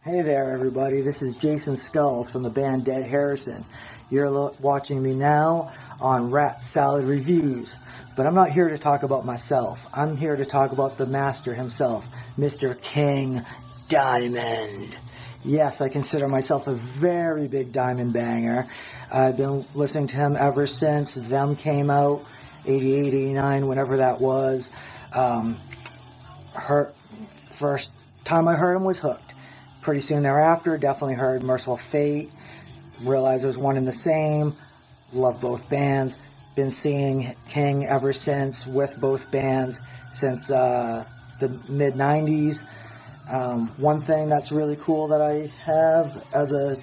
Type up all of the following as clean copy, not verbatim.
Hey there, everybody. This is Jason Skulls from the band Dead Harrison. You're watching me now on Rat Salad Reviews. But I'm not here to talk about myself. I'm here to talk about the master himself, Mr. King Diamond. Yes, I consider myself a very big Diamond banger. I've been listening to him ever since Them came out, 88, 89, whenever that was. First time I heard him was Hooked. Pretty soon thereafter, definitely heard Merciful Fate. Realized it was one and the same. Love both bands. Been seeing King ever since with both bands since the mid-90s. One thing that's really cool that I have as a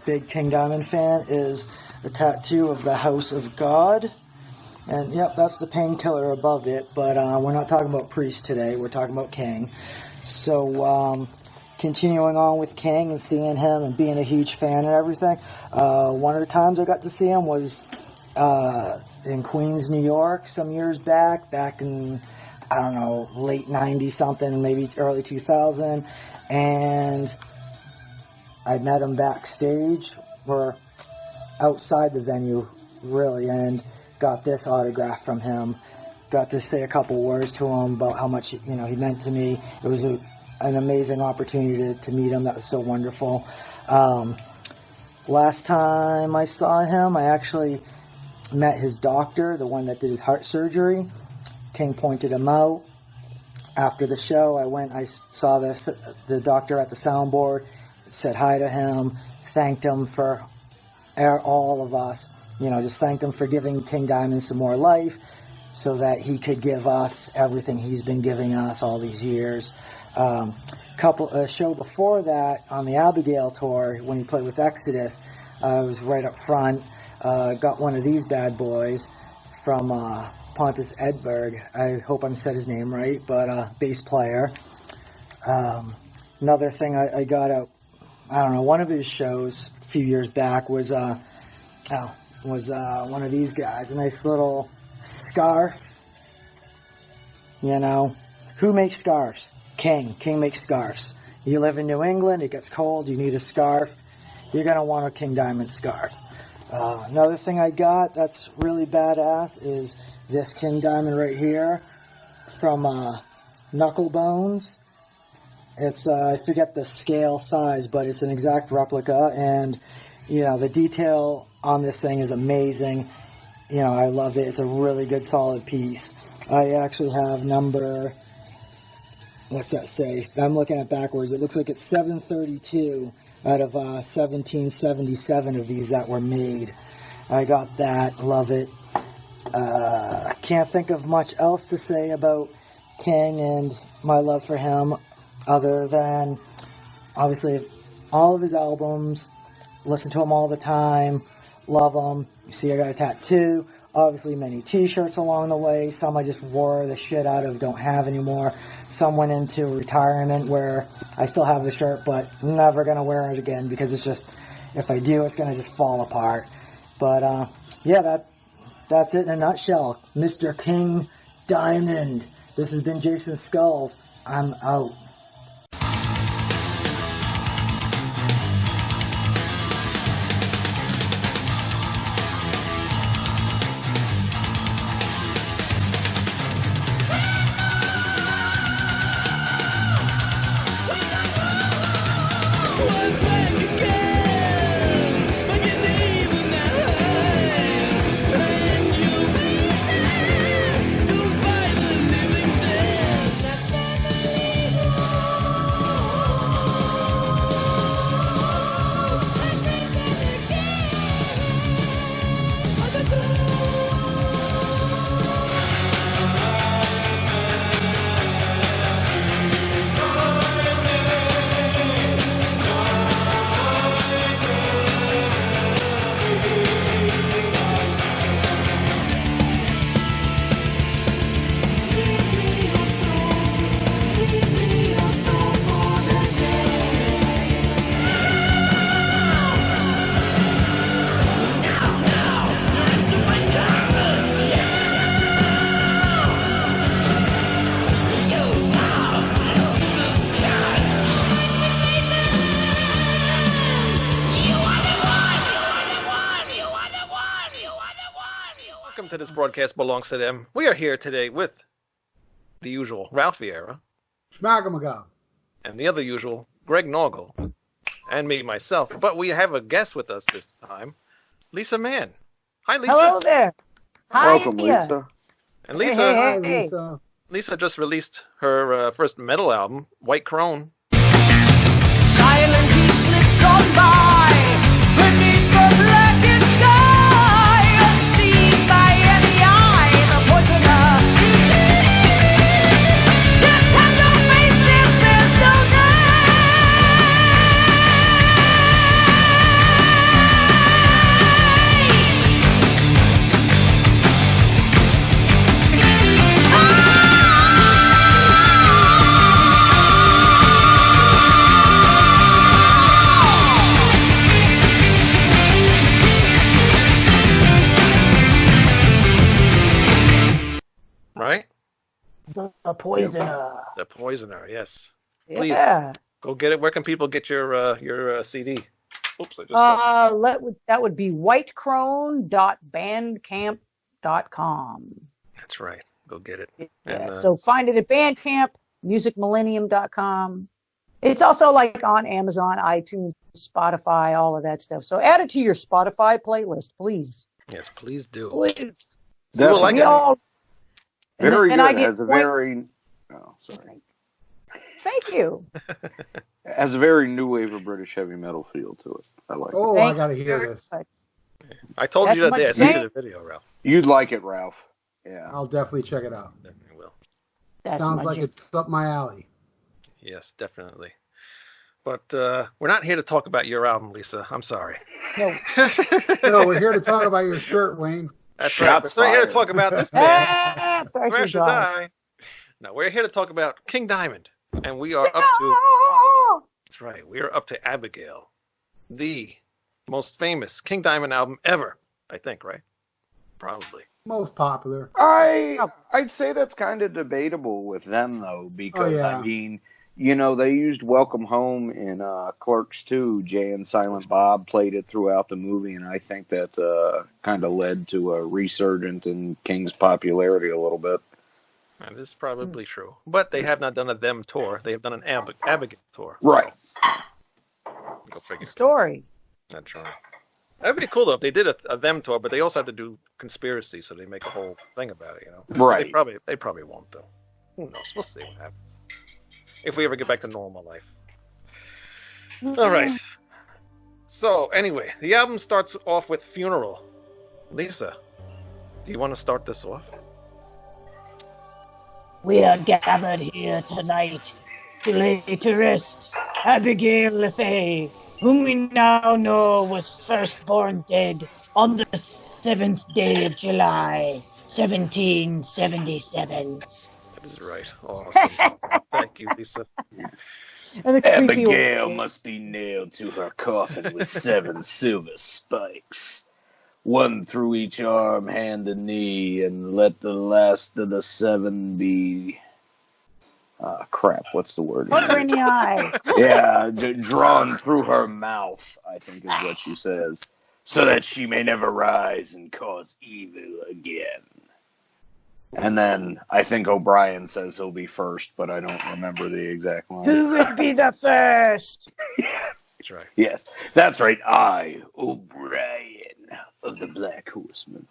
big King Diamond fan is a tattoo of the House of God. And yep, that's the painkiller above it. But we're not talking about Priest today. We're talking about King. So, continuing on with King and seeing him and being a huge fan and everything. One of the times I got to see him was in Queens, New York, some years back in, I don't know, late 90 something, maybe early 2000. And I met him backstage, or outside the venue, really, and got this autograph from him. Got to say a couple words to him about how much, he meant to me. It was an amazing opportunity to meet him. That was so wonderful. Last time I saw him, I actually met his doctor, the one that did his heart surgery. King pointed him out. After the show, I saw the doctor at the soundboard, said hi to him, thanked him for all of us. Just thanked him for giving King Diamond some more life so that he could give us everything he's been giving us all these years. A show before that on the Abigail tour, when he played with Exodus, I was right up front. Got one of these bad boys from Pontus Edberg. I hope I'm said his name right, but bass player. Another thing I got out, one of his shows a few years back was one of these guys, a nice little scarf. Who makes scarves? King makes scarves. You live in New England, it gets cold, you need a scarf, you're going to want a King Diamond scarf. Another thing I got that's really badass is this King Diamond right here from Knuckle Bones. It's, I forget the scale size, but it's an exact replica, and, the detail on this thing is amazing. I love it. It's a really good, solid piece. I actually have number... What's that say? I'm looking at backwards. It looks like it's 732 out of 1777 of these that were made. I got that. Love it. Can't think of much else to say about King and my love for him other than, obviously, all of his albums. Listen to him all the time. Love him. You see, I got a tattoo. Obviously, many t-shirts along the way. Some I just wore the shit out of, don't have anymore. Some went into retirement where I still have the shirt, but I'm never going to wear it again because it's just, if I do, it's going to just fall apart. But, yeah, that's it in a nutshell. Mr. King Diamond. This has been Jason Skulls. I'm out. to This Broadcast Belongs to Them. We are here today with the usual Ralph Viera. Schmackamaga. And the other usual, Greg Norgal. And me, myself. But we have a guest with us this time, Lisa Mann. Hi, Lisa. Hello there. Hi. Welcome, Lisa. And Lisa, Hi, Lisa. Lisa just released her first metal album, White Crone. Silent he slips on by beneath the blackened sky, unseen by any eye, the poisoner. Death has no face, there's no Right? The Poisoner. The Poisoner, yes. Please, Yeah. go get it. Where can people get your CD? Oops, I just That would be whitecrone.bandcamp.com. That's right. Go get it. Yeah. And, So find it at Bandcamp, musicmillennium.com. It's also like on Amazon, iTunes, Spotify, all of that stuff. So add it to your Spotify playlist, please. yes, please do. Please. You will like We it. all, Very and I good. get Has a point- very, oh, sorry. Thank you. Has a very new wave of British heavy metal feel to it. I like it. Oh, Thank I got to you hear very this. much. I told That's you that much day. I sent you saying. the video, Ralph. You'd like it, Ralph. Yeah. I'll definitely check it out. Definitely will. That's Sounds my like jam. it's up my alley. Yes, definitely. But we're not here to talk about your album, Lisa. I'm sorry. No. No, we're here to talk about your shirt, Wayne. That's Shots right. We're here to fired. talk about this band. Ah, Where pressure should dog. I? No, we're here to talk about King Diamond. And we are up to, that's right, we are up to Abigail, the most famous King Diamond album ever, I think, right? Probably. Most popular. I'd say that's kind of debatable with them, though, because, yeah. I mean, you know, they used Welcome Home in Clerks 2. Jay and Silent Bob played it throughout the movie, and I think that kind of led to a resurgence in King's popularity a little bit. That is probably true. But they have not done a Them tour. They have done an Abigail tour. Right. Go figure. Story. That's right. That would be cool, though, if they did a Them tour, but they also have to do Conspiracy, so they make a whole thing about it, you know? Right. They probably won't, though. Who knows? We'll see what happens. If we ever get back to normal life. All right. So, anyway, the album starts off with Funeral. Lisa, do you want to start this off? We are gathered here tonight to lay to rest Abigail LaFay, whom we now know was first born dead on the 7th day of July, 1777. That is right. Awesome. Thank you, Lisa. And the creepy Abigail old- must be nailed to her coffin with 7 silver spikes, one through each arm, hand, and knee, and let the last of the 7 be... crap, what's the word? Put her in the eye. Yeah, drawn through her mouth, I think is what she says, so that she may never rise and cause evil again. And then I think O'Brien says he'll be first, but I don't remember the exact line. Who would be the first? That's right. Yes, that's right. I, O'Brien of the Black Horseman.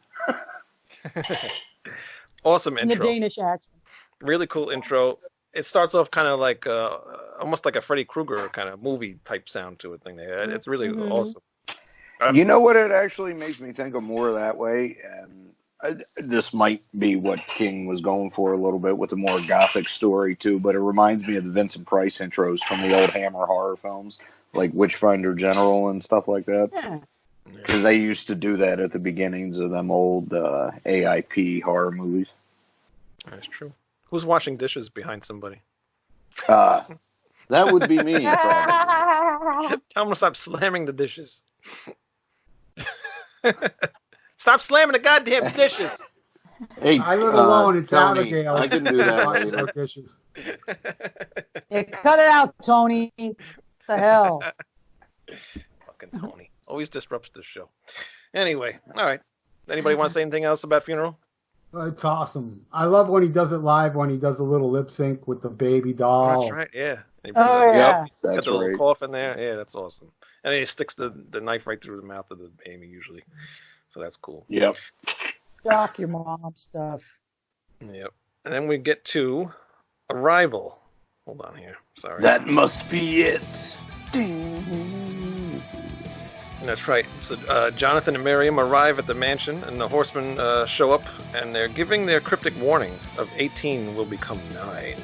Awesome In the intro. Danish accent. Really cool intro. It starts off kind of like almost like a Freddy Krueger kind of movie type sound to it thing there. It's really awesome. You know what? It actually makes me think of more that way, and this might be what King was going for a little bit with a more gothic story too. But it reminds me of the Vincent Price intros from the old Hammer horror films, like Witchfinder General and stuff like that. Yeah. Because they used to do that at the beginnings of them old AIP horror movies. That's true. Who's washing dishes behind somebody? That would be me. Probably. Tell him to stop slamming the dishes. Stop slamming the goddamn dishes. Hey, I live alone. It's Tony, Abigail. I can do that Why later. no dishes? Yeah, cut it out, Tony. What the hell? Fucking Tony. Always disrupts the show. Anyway, all right. Anybody want to say anything else about Funeral? It's awesome. I love when he does it live, when he does a little lip sync with the baby doll. That's right, yeah. And he Oh, puts- yeah. Yep, got that's the little right. cough in there. Yeah, that's awesome. And then he sticks the knife right through the mouth of the baby usually. So that's cool. Yep. Shock your mom stuff. Yep. And then we get to Arrival. Hold on here. Sorry. That must be it. That's right. So Jonathan and Miriam arrive at the mansion, and the horsemen show up, and they're giving their cryptic warning of 18 will become 9.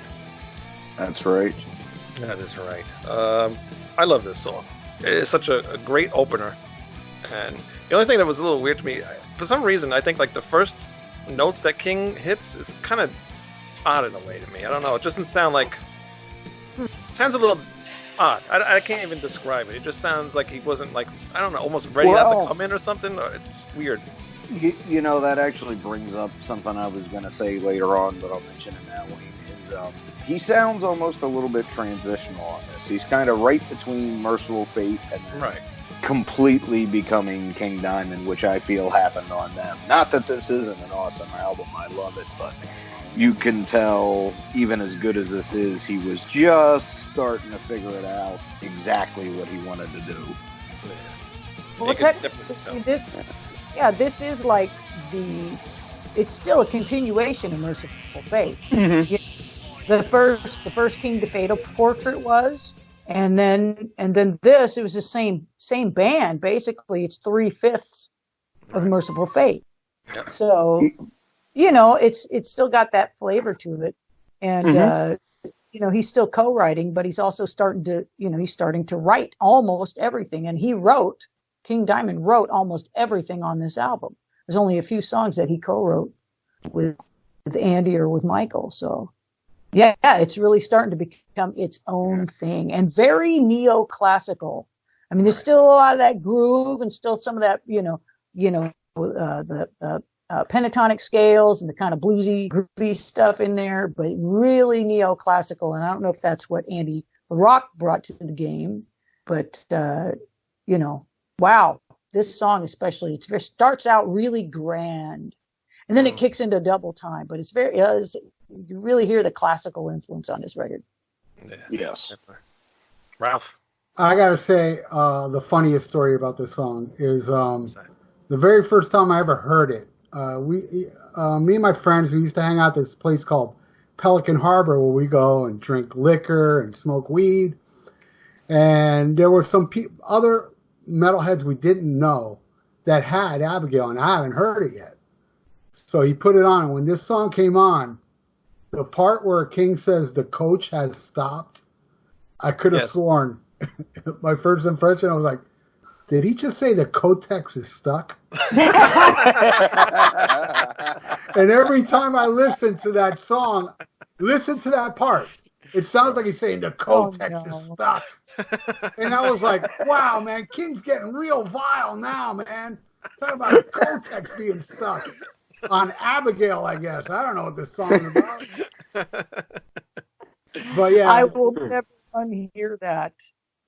That's right. That is right. I love this song. It's such a great opener. And the only thing that was a little weird to me, for some reason, I think like the first notes that King hits is kind of odd in a way to me. I don't know. It doesn't sound like... sounds a little odd. I can't even describe it. It just sounds like he wasn't like, I don't know, almost ready Well- to come in or something. Or it's just weird. You know, that actually brings up something I was going to say later on, but I'll mention it now, Wayne. Is, he sounds almost a little bit transitional on this. He's kind of right between Merciful Fate and then Right. completely becoming King Diamond, which I feel happened on them. Not that this isn't an awesome album. I love it, but you can tell, even as good as this is, he was just starting to figure it out exactly what he wanted to do. Well, You can definitely tell. this is like it's still a continuation of Merciful Fate. The first King to Fatal portrait was, and then this, it was the same band. Basically, it's 3/5 of Merciful Fate. Yep. So, it's still got that flavor to it, and he's still co-writing, but he's also starting to write almost everything. And King Diamond wrote almost everything on this album. There's only a few songs that he co-wrote with Andy or with Michael. So, yeah, it's really starting to become its own thing, and very neoclassical. I mean, there's still a lot of that groove and still some of that, the pentatonic scales and the kind of bluesy, groovy stuff in there, but really neoclassical. And I don't know if that's what Andy Rock brought to the game, but wow, this song especially, it starts out really grand, and then it kicks into double time. But it's you really hear the classical influence on this record. Yeah. Yes. Definitely. Ralph. I gotta say, the funniest story about this song is the very first time I ever heard it. Me and my friends, we used to hang out at this place called Pelican Harbor, where we go and drink liquor and smoke weed. And there were some other metalheads we didn't know that had Abigail, and I haven't heard it yet. So he put it on. When this song came on, the part where King says the coach has stopped, I could have sworn. My first impression, I was like, did he just say the Kotex is stuck? And every time I listen to that song, listen to that part, it sounds like he's saying the Kotex is stuck. And I was like, wow, man, King's getting real vile now, man. Talk about the Kotex being stuck on Abigail, I guess. I don't know what this song is about. But yeah. I will never unhear that.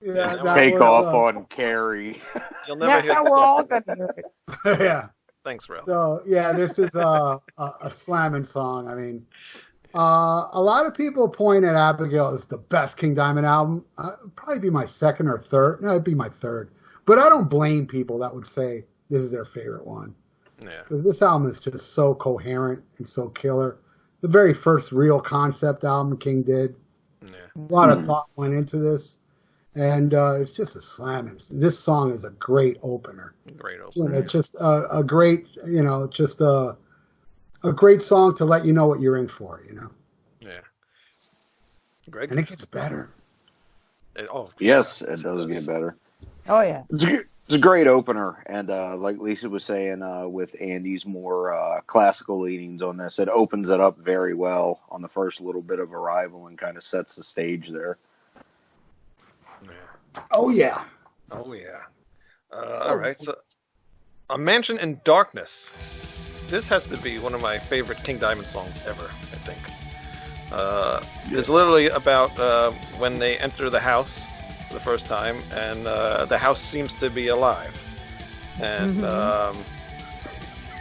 Yeah, that Take was, off on Carrie. You'll never hear Now we're all going to hear it. Yeah. Thanks, Ralph. So yeah, this is a slamming song. I mean, a lot of people point at Abigail as the best King Diamond album. It'd probably be my second or third. No, it'd be my third. But I don't blame people that would say this is their favorite one. Yeah. Because this album is just so coherent and so killer. The very first real concept album King did. Yeah. A lot of thought went into this. And it's just a slam. This song is a great opener. Great opener. It's just a great, just a great song to let you know what you're in for, Yeah. Greg? And it gets better. Yes, it does get better. Oh, yeah. It's a great opener, and like Lisa was saying, with Andy's more classical leanings on this, it opens it up very well on the first little bit of Arrival and kind of sets the stage there. Oh, yeah. Oh, yeah. All right, so A Mansion in Darkness. This has to be one of my favorite King Diamond songs ever, I think. It's literally about when they enter the house for the first time, and the house seems to be alive. And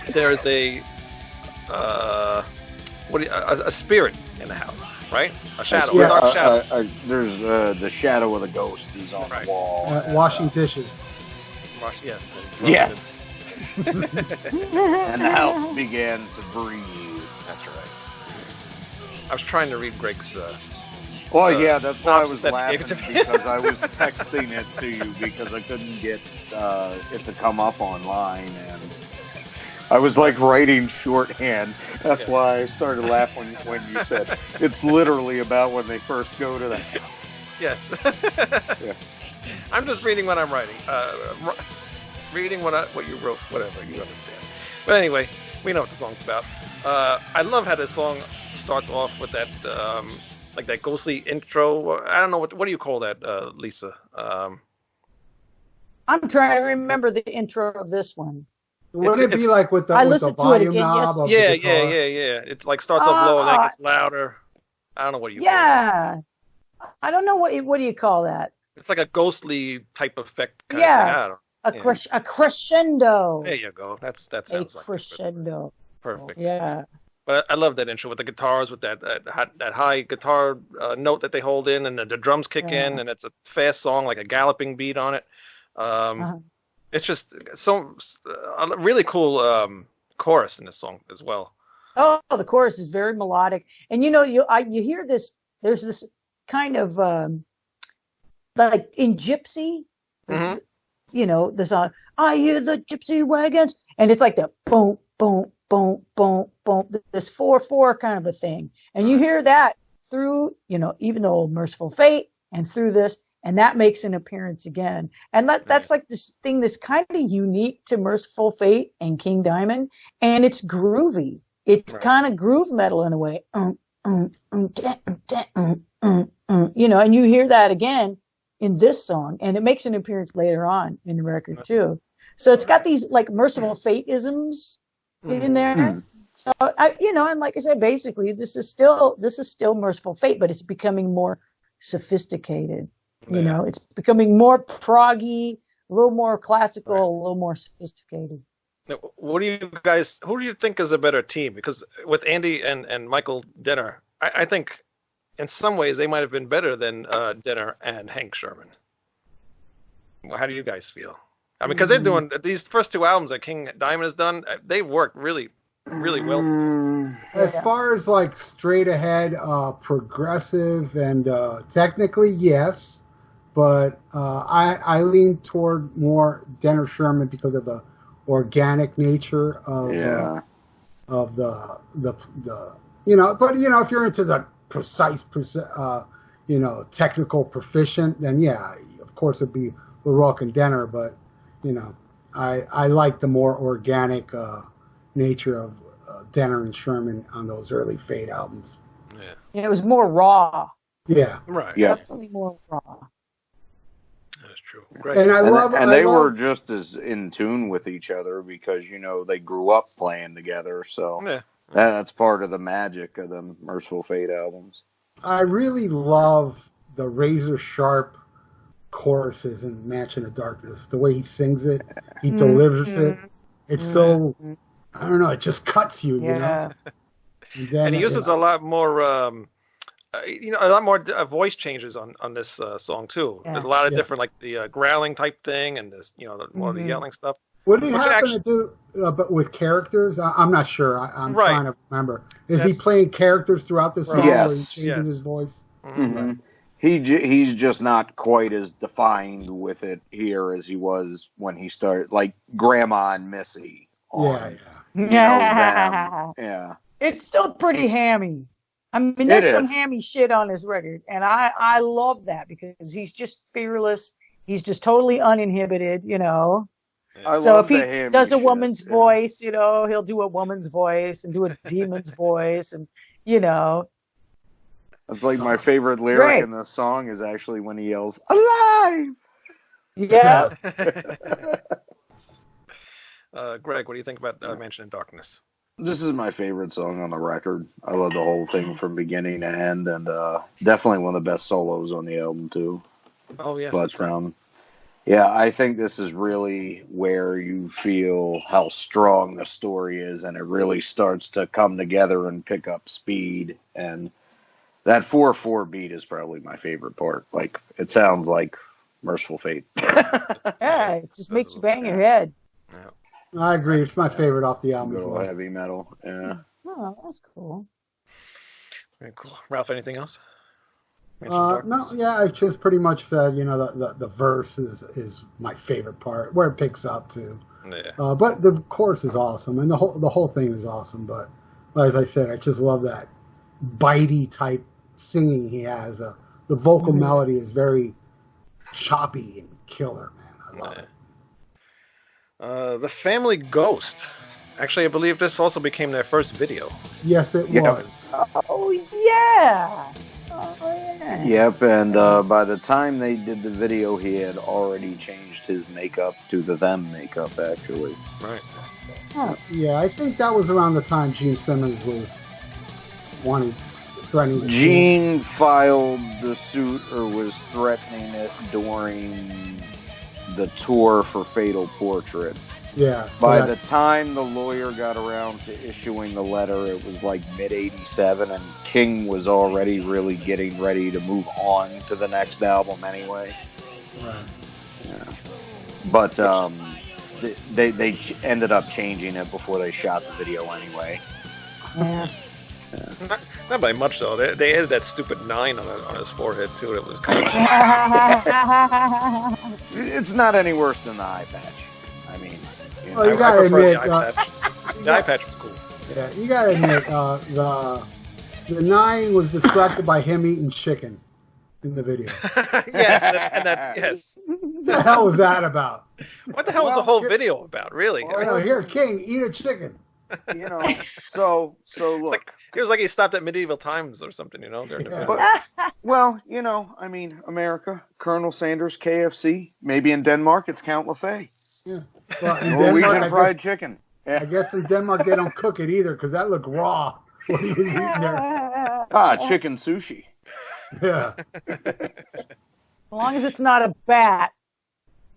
there's a a spirit in the house, right? A shadow, a dark shadow. There's the shadow of the ghost is on the wall. Washing dishes. Yes. Yes. And the house began to breathe. That's right. I was trying to read Greg's. Well, yeah, that's why I was that laughing, gave it to me. because I was texting it to you because I couldn't get it to come up online, and I was like writing shorthand. That's why I started laughing when you said it's literally about when they first go to the house. Yes. Yeah. I'm just reading what I'm writing. Reading what you wrote, whatever, you understand. But anyway, we know what the song's about. I love how this song starts off with that, like that ghostly intro. I don't know, what do you call that, Lisa? I'm trying to remember the intro of this one. Wouldn't it be like with the, I with the listened to it volume again knob of Yeah. the guitar? It like starts off low and then it gets louder. I don't know what you call it. Yeah. I don't know what do you call that? It's like a ghostly type effect kind of thing. I don't know. A crescendo. There you go. That sounds A like crescendo. it. Perfect. Yeah. But I love that intro with the guitars, with that high guitar note that they hold in, and the drums kick in, and it's a fast song, like a galloping beat on it. It's just a really cool chorus in this song as well. Oh, the chorus is very melodic, and you hear this. There's this kind of like in Gypsy, the song. I hear the gypsy wagons, and it's like the boom, boom, boom, boom, boom. This 4/4 kind of a thing, and you hear that through, even the old Merciful Fate, and through this. And that makes an appearance again. And that's like this thing that's kind of unique to Merciful Fate and King Diamond. And it's groovy. It's kind of groove metal in a way. And you hear that again in this song. And it makes an appearance later on in the record too. So it's got these like Merciful Fate-isms in there. So, and like I said, basically this is still Merciful Fate, but it's becoming more sophisticated. It's becoming more proggy, a little more classical, a little more sophisticated. Now, who do you think is a better team? Because with Andy and Michael Denner, I think in some ways they might have been better than Denner and Hank Sherman. Well, how do you guys feel? I mean, because they're doing these first two albums that King Diamond has done, they worked really, really well. As far as like straight ahead, progressive and technically, yes. But I lean toward more Denner Sherman because of the organic nature of the But if you're into the precise, technical proficient, then of course it'd be LaRock and Denner. But I like the more organic nature of Denner and Sherman on those early Fate albums. Yeah, it was more raw. Yeah, right. Yeah, definitely more raw. That's true. Great. And they were just as in tune with each other because they grew up playing together. So that's part of the magic of the Merciful Fate albums. I really love the razor sharp choruses in Mansion of Darkness. The way he sings it, he delivers it. It's so, I don't know, it just cuts you, you know? And he uses a lot more, a lot more voice changes on this song too. Yeah. There's a lot of different, like the growling type thing, and this, more of the yelling stuff. What did he happen to do, but with characters? I'm not sure. I'm trying to remember. Is he playing characters throughout the song, yes. or he changes his voice? Mm-hmm. Right. He's just not quite as defined with it here as he was when he started, like Grandma and Missy. Yeah. It's still pretty hammy. I mean, there's some hammy shit on this record, and I love that because he's just fearless. He's just totally uninhibited, So if he does a woman's voice, he'll do a woman's voice and do a demon's voice, and It's like my favorite lyric in the song is actually when he yells, "Alive!" Yeah. Greg, what do you think about Mansion in Darkness? This is my favorite song on the record. I love the whole thing from beginning to end, and definitely one of the best solos on the album too. Oh yeah, Butts Round. Yeah, I think this is really where you feel how strong the story is, and it really starts to come together and pick up speed. And that 4/4 beat is probably my favorite part. Like, it sounds like Merciful Fate. Yeah, it just makes you bang your head. Yeah. I agree. It's my favorite off the album as Good well. heavy metal. Yeah. Oh, that's cool. Very cool. Ralph, anything else? No, yeah, I just pretty much said, the verse is my favorite part, where it picks up to. Yeah. But the chorus is awesome, and the whole thing is awesome. But as I said, I just love that bitey type singing he has. The vocal melody is very choppy and killer, man. I love it. The Family Ghost. Actually, I believe this also became their first video. Yes, it was. Oh, yeah. Oh, yeah. Yep, and by the time they did the video, he had already changed his makeup to the Them makeup, actually. Right. Oh. Yeah, I think that was around the time Gene Simmons was threatening to Gene filed the suit or was threatening it during the tour for Fatal Portrait. Yeah. By the time the lawyer got around to issuing the letter, it was like mid-'87, and King was already really getting ready to move on to the next album anyway. Right. Yeah. But they ended up changing it before they shot the video anyway. Yeah. Not by much, though. They added that stupid 9 on his forehead, too. It was kind of... It's not any worse than the eye patch. I mean... Well, you gotta admit, the eye patch was cool. Yeah, you gotta admit, the 9 was distracted by him eating chicken in the video. Yes, and that, yes. What the hell was that about? What the hell was the whole video about, really? Here, King, eat a chicken. So look. It was like he stopped at medieval times or something, during the video. But, well, I mean, America, Colonel Sanders, KFC, maybe in Denmark it's Count Lefay. Yeah. Well, in Norwegian Denmark, fried chicken. Yeah. I guess in Denmark they don't cook it either because that looked raw when he was eating there. Chicken sushi. Yeah. As long as it's not a bat.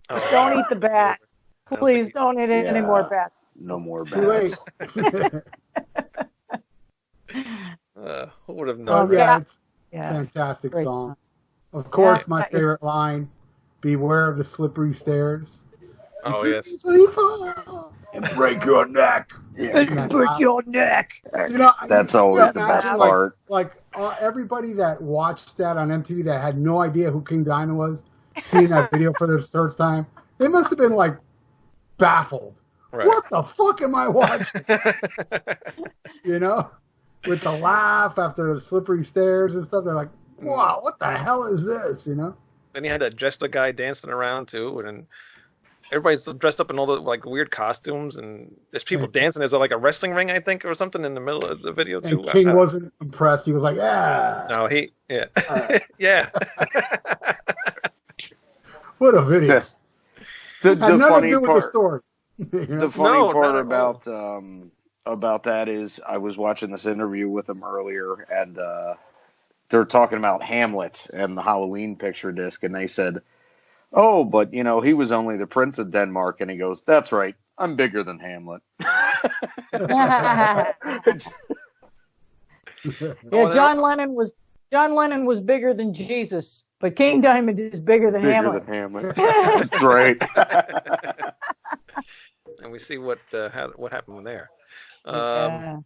Just don't eat the bat. Please don't eat any more bats. No more Too late. bats. Who would have known? Yeah, it's Yeah. fantastic Great song. Of course, Yeah. my favorite line, beware of the slippery stairs. Oh, yes. And break your neck. And break your neck. That's always the best part. Like everybody that watched that on MTV that had no idea who King Diamond was, seeing that video for the first time, they must have been like baffled. Right. What the fuck am I watching? With the laugh after the slippery stairs and stuff, they're like, "Wow, what the hell is this?" Then you had that Jester guy dancing around too, and then everybody's dressed up in all the weird costumes, and there's people dancing. There's like a wrestling ring, I think, or something in the middle of the video too. And King wasn't impressed. He was like, "Yeah." No, yeah. What a video! Yes. The Had nothing funny to do with part, the story. the funny part not at all. about that is I was watching this interview with him earlier, and they're talking about Hamlet and the Halloween picture disc, and they said, "Oh, but he was only the Prince of Denmark," and he goes, "That's right, I'm bigger than Hamlet." Yeah, John Lennon was bigger than Jesus, but King Diamond is bigger than Hamlet. That's right. And we see what happened there. Yeah.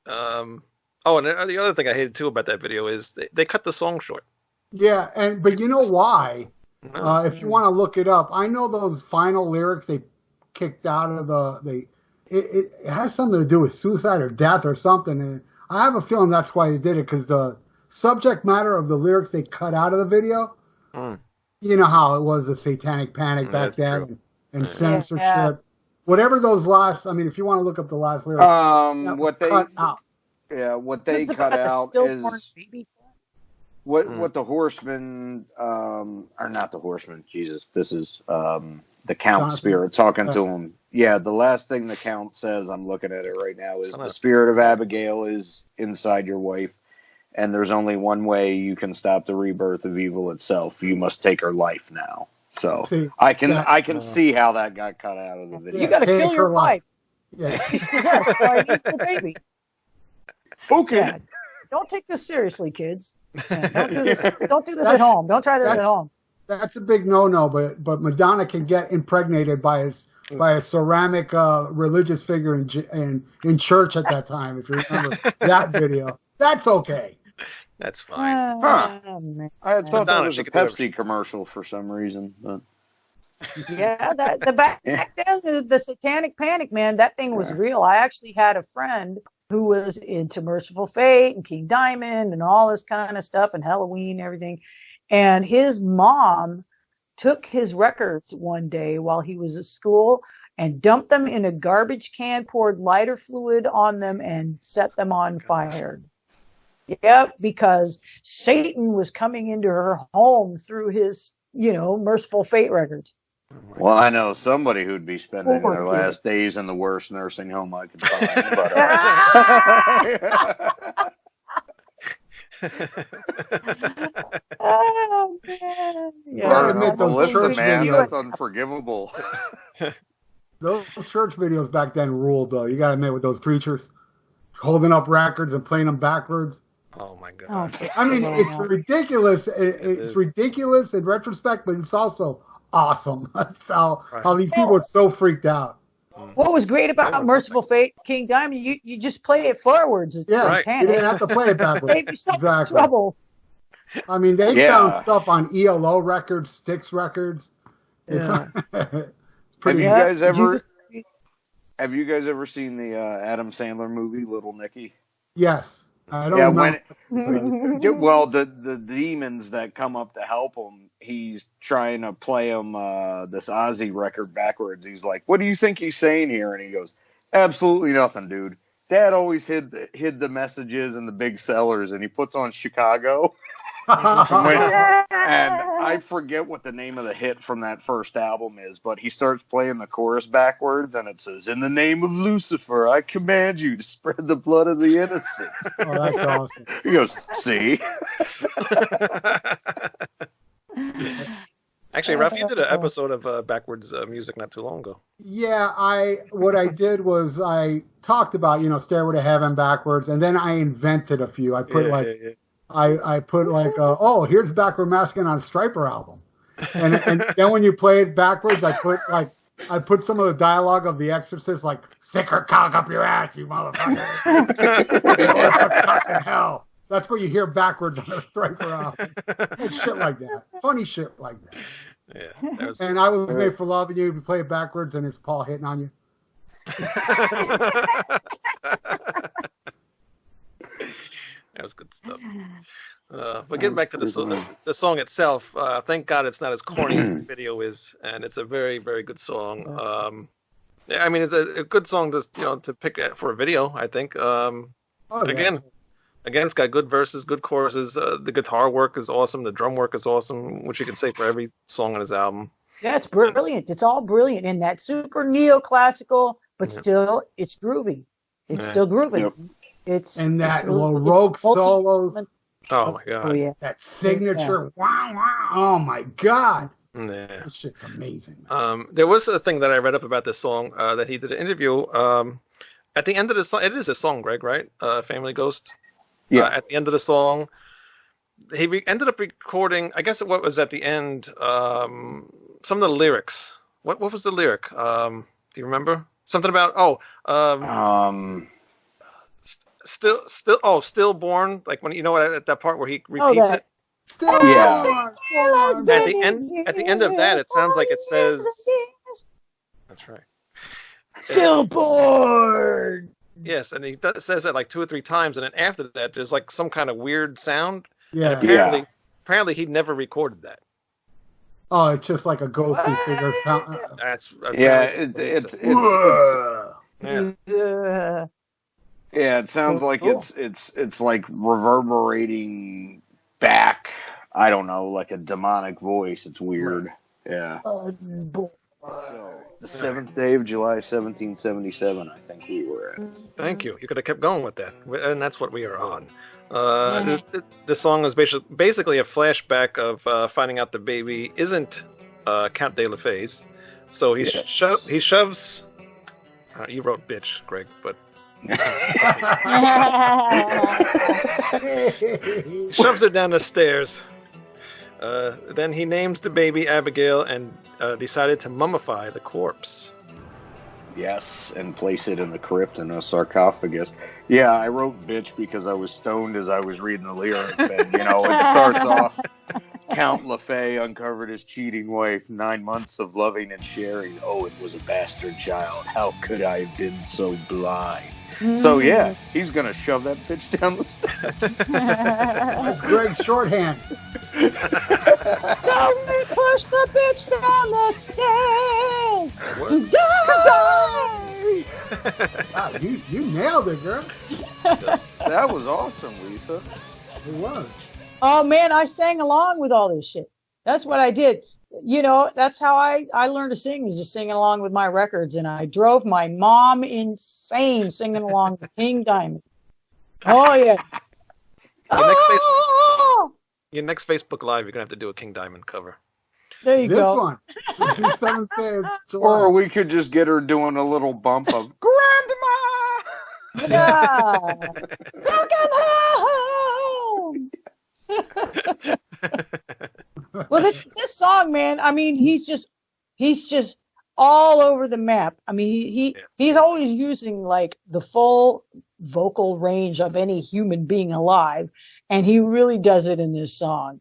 Oh, and the other thing I hated too about that video is they cut the song short. Yeah, but you know why? If you want to look it up, I know those final lyrics they kicked out of it has something to do with suicide or death or something, and I have a feeling that's why they did it, because the subject matter of the lyrics they cut out of the video, you know how it was the satanic panic back then, and censorship. Yeah. Whatever those last, if you want to look up the last lyrics, what they cut out. Yeah, what they cut out is what the Horsemen, or not the Horsemen. Jesus, this is the Count spirit talking to him. Yeah, the last thing the Count says, I'm looking at it right now, is the spirit of Abigail is inside your wife, and there's only one way you can stop the rebirth of evil itself. You must take her life now. So See, I can see how that got cut out of the video. You got to take kill your her life. wife. Yeah. She's possessed by an evil baby. Okay. Yeah. Don't take this seriously, kids. Yeah, don't do this. Don't do this at home. Don't try this at home. That's a big no-no, but Madonna can get impregnated by a ceramic religious figure in church at that time. If you remember that video, that's okay. That's fine. Man. I thought that Madonna, was she a could do Pepsi commercial for some reason. But Yeah, back then the Satanic Panic, man, that thing was real. I actually had a friend who was into Merciful Fate and King Diamond and all this kind of stuff and Halloween and everything. And his mom took his records one day while he was at school and dumped them in a garbage can, poured lighter fluid on them, and set them on fire. Yep, because Satan was coming into her home through his, Merciful Fate records. well, I know somebody who'd be spending Poor their kid. last days in the worst nursing home I could find. But, Oh, man. You gotta admit, those Melissa, church man, videos. that's unforgivable. Those church videos back then ruled, though. You gotta admit, with those preachers holding up records and playing them backwards. Oh my God. I mean, it's ridiculous. It's ridiculous in retrospect, but it's also awesome. how these people are so freaked out. What was great about Merciful Fate, King Diamond, you just play it forwards. It's Yeah, satanic. you didn't have to play it backwards. Save yourself trouble. I mean, they found stuff on ELO records, Styx records. Yeah. Have you guys ever seen the Adam Sandler movie Little Nicky? Yes. I don't know. Well, the demons that come up to help him, he's trying to play him this Ozzy record backwards. He's like, "What do you think he's saying here?" And he goes, "Absolutely nothing, dude. Dad always hid the messages and the big sellers." And he puts on Chicago. And I forget what the name of the hit from that first album is, but he starts playing the chorus backwards, and it says, "In the name of Lucifer, I command you to spread the blood of the innocent." Oh, that's awesome. He goes, "See?" Actually, Ralph, you did an episode of backwards music not too long ago. Yeah, what I did was I talked about, Stairway to Heaven backwards, and then I invented a few. I put I put here's Backward Masking on a Striper album. And then when you play it backwards, I put some of the dialogue of The Exorcist, like, "Stick her cock up your ass, you motherfucker." In hell. That's what you hear backwards on a Striper album. And shit like that. Funny shit like that. Yeah. And I Was Made for Loving You. If you play it backwards, and it's Paul hitting on you. That was good stuff. But getting back to the song itself, thank God it's not as corny as the video is, and it's a very, very good song. I mean, it's a good song to pick for a video, I think. Again, it's got good verses, good choruses. The guitar work is awesome. The drum work is awesome, which you can say for every song on his album. Yeah, it's brilliant. It's all brilliant. And that super neoclassical, but still, it's groovy. It's still groovy. Yep. It's Rogue solo. Oh my God. Oh, yeah. That signature. Wow, wow. Oh my God. Yeah. This shit's amazing. There was a thing that I read up about this song that he did an interview. At the end of the song, it is a song, Greg, right? Family Ghost. Yeah. At the end of the song, he ended up recording. I guess what was at the end. Some of the lyrics. What was the lyric? Do you remember? Something about stillborn. Like when at that part where he repeats it. Still At the end of that, it sounds like it says. That's right. Stillborn. Yes, and he says that like 2 or 3 times, and then after that, there's like some kind of weird sound. Yeah. And apparently, he never recorded that. Oh, it's just like a ghostly figure. That's it's it sounds like it's like reverberating back. I don't know, like a demonic voice. It's weird. Yeah. So, the 7th day of July, 1777, I think we were at. Thank you. You could have kept going with that, and that's what we are on. The song is basically a flashback of finding out the baby isn't Count de la Fay's. So he he shoves. You wrote bitch, Greg, but he shoves her down the stairs. Then he names the baby Abigail and decided to mummify the corpse. Yes, and place it in the crypt in a sarcophagus. Yeah, I wrote bitch because I was stoned as I was reading the lyrics. And, it starts off, Count LaFay uncovered his cheating wife, 9 months of loving and sharing. Oh, it was a bastard child. How could I have been so blind? So, yeah, he's going to shove that bitch down the steps. That's Greg's shorthand. Don't push the bitch down the stairs. Wow, you nailed it, girl. That was awesome, Lisa. It was. Oh man, I sang along with all this shit. That's what I did. That's how I learned to sing, is just singing along with my records. And I drove my mom insane singing along with King Diamond. Oh yeah. Your next Facebook Live, you're gonna have to do a King Diamond cover. There you This go. one. We'll do 7th day of July. Or we could just get her doing a little bump of Grandma! Yeah. Welcome home. Well, this song, man. I mean, he's just all over the map. I mean, he's always using like the full vocal range of any human being alive, and he really does it in this song.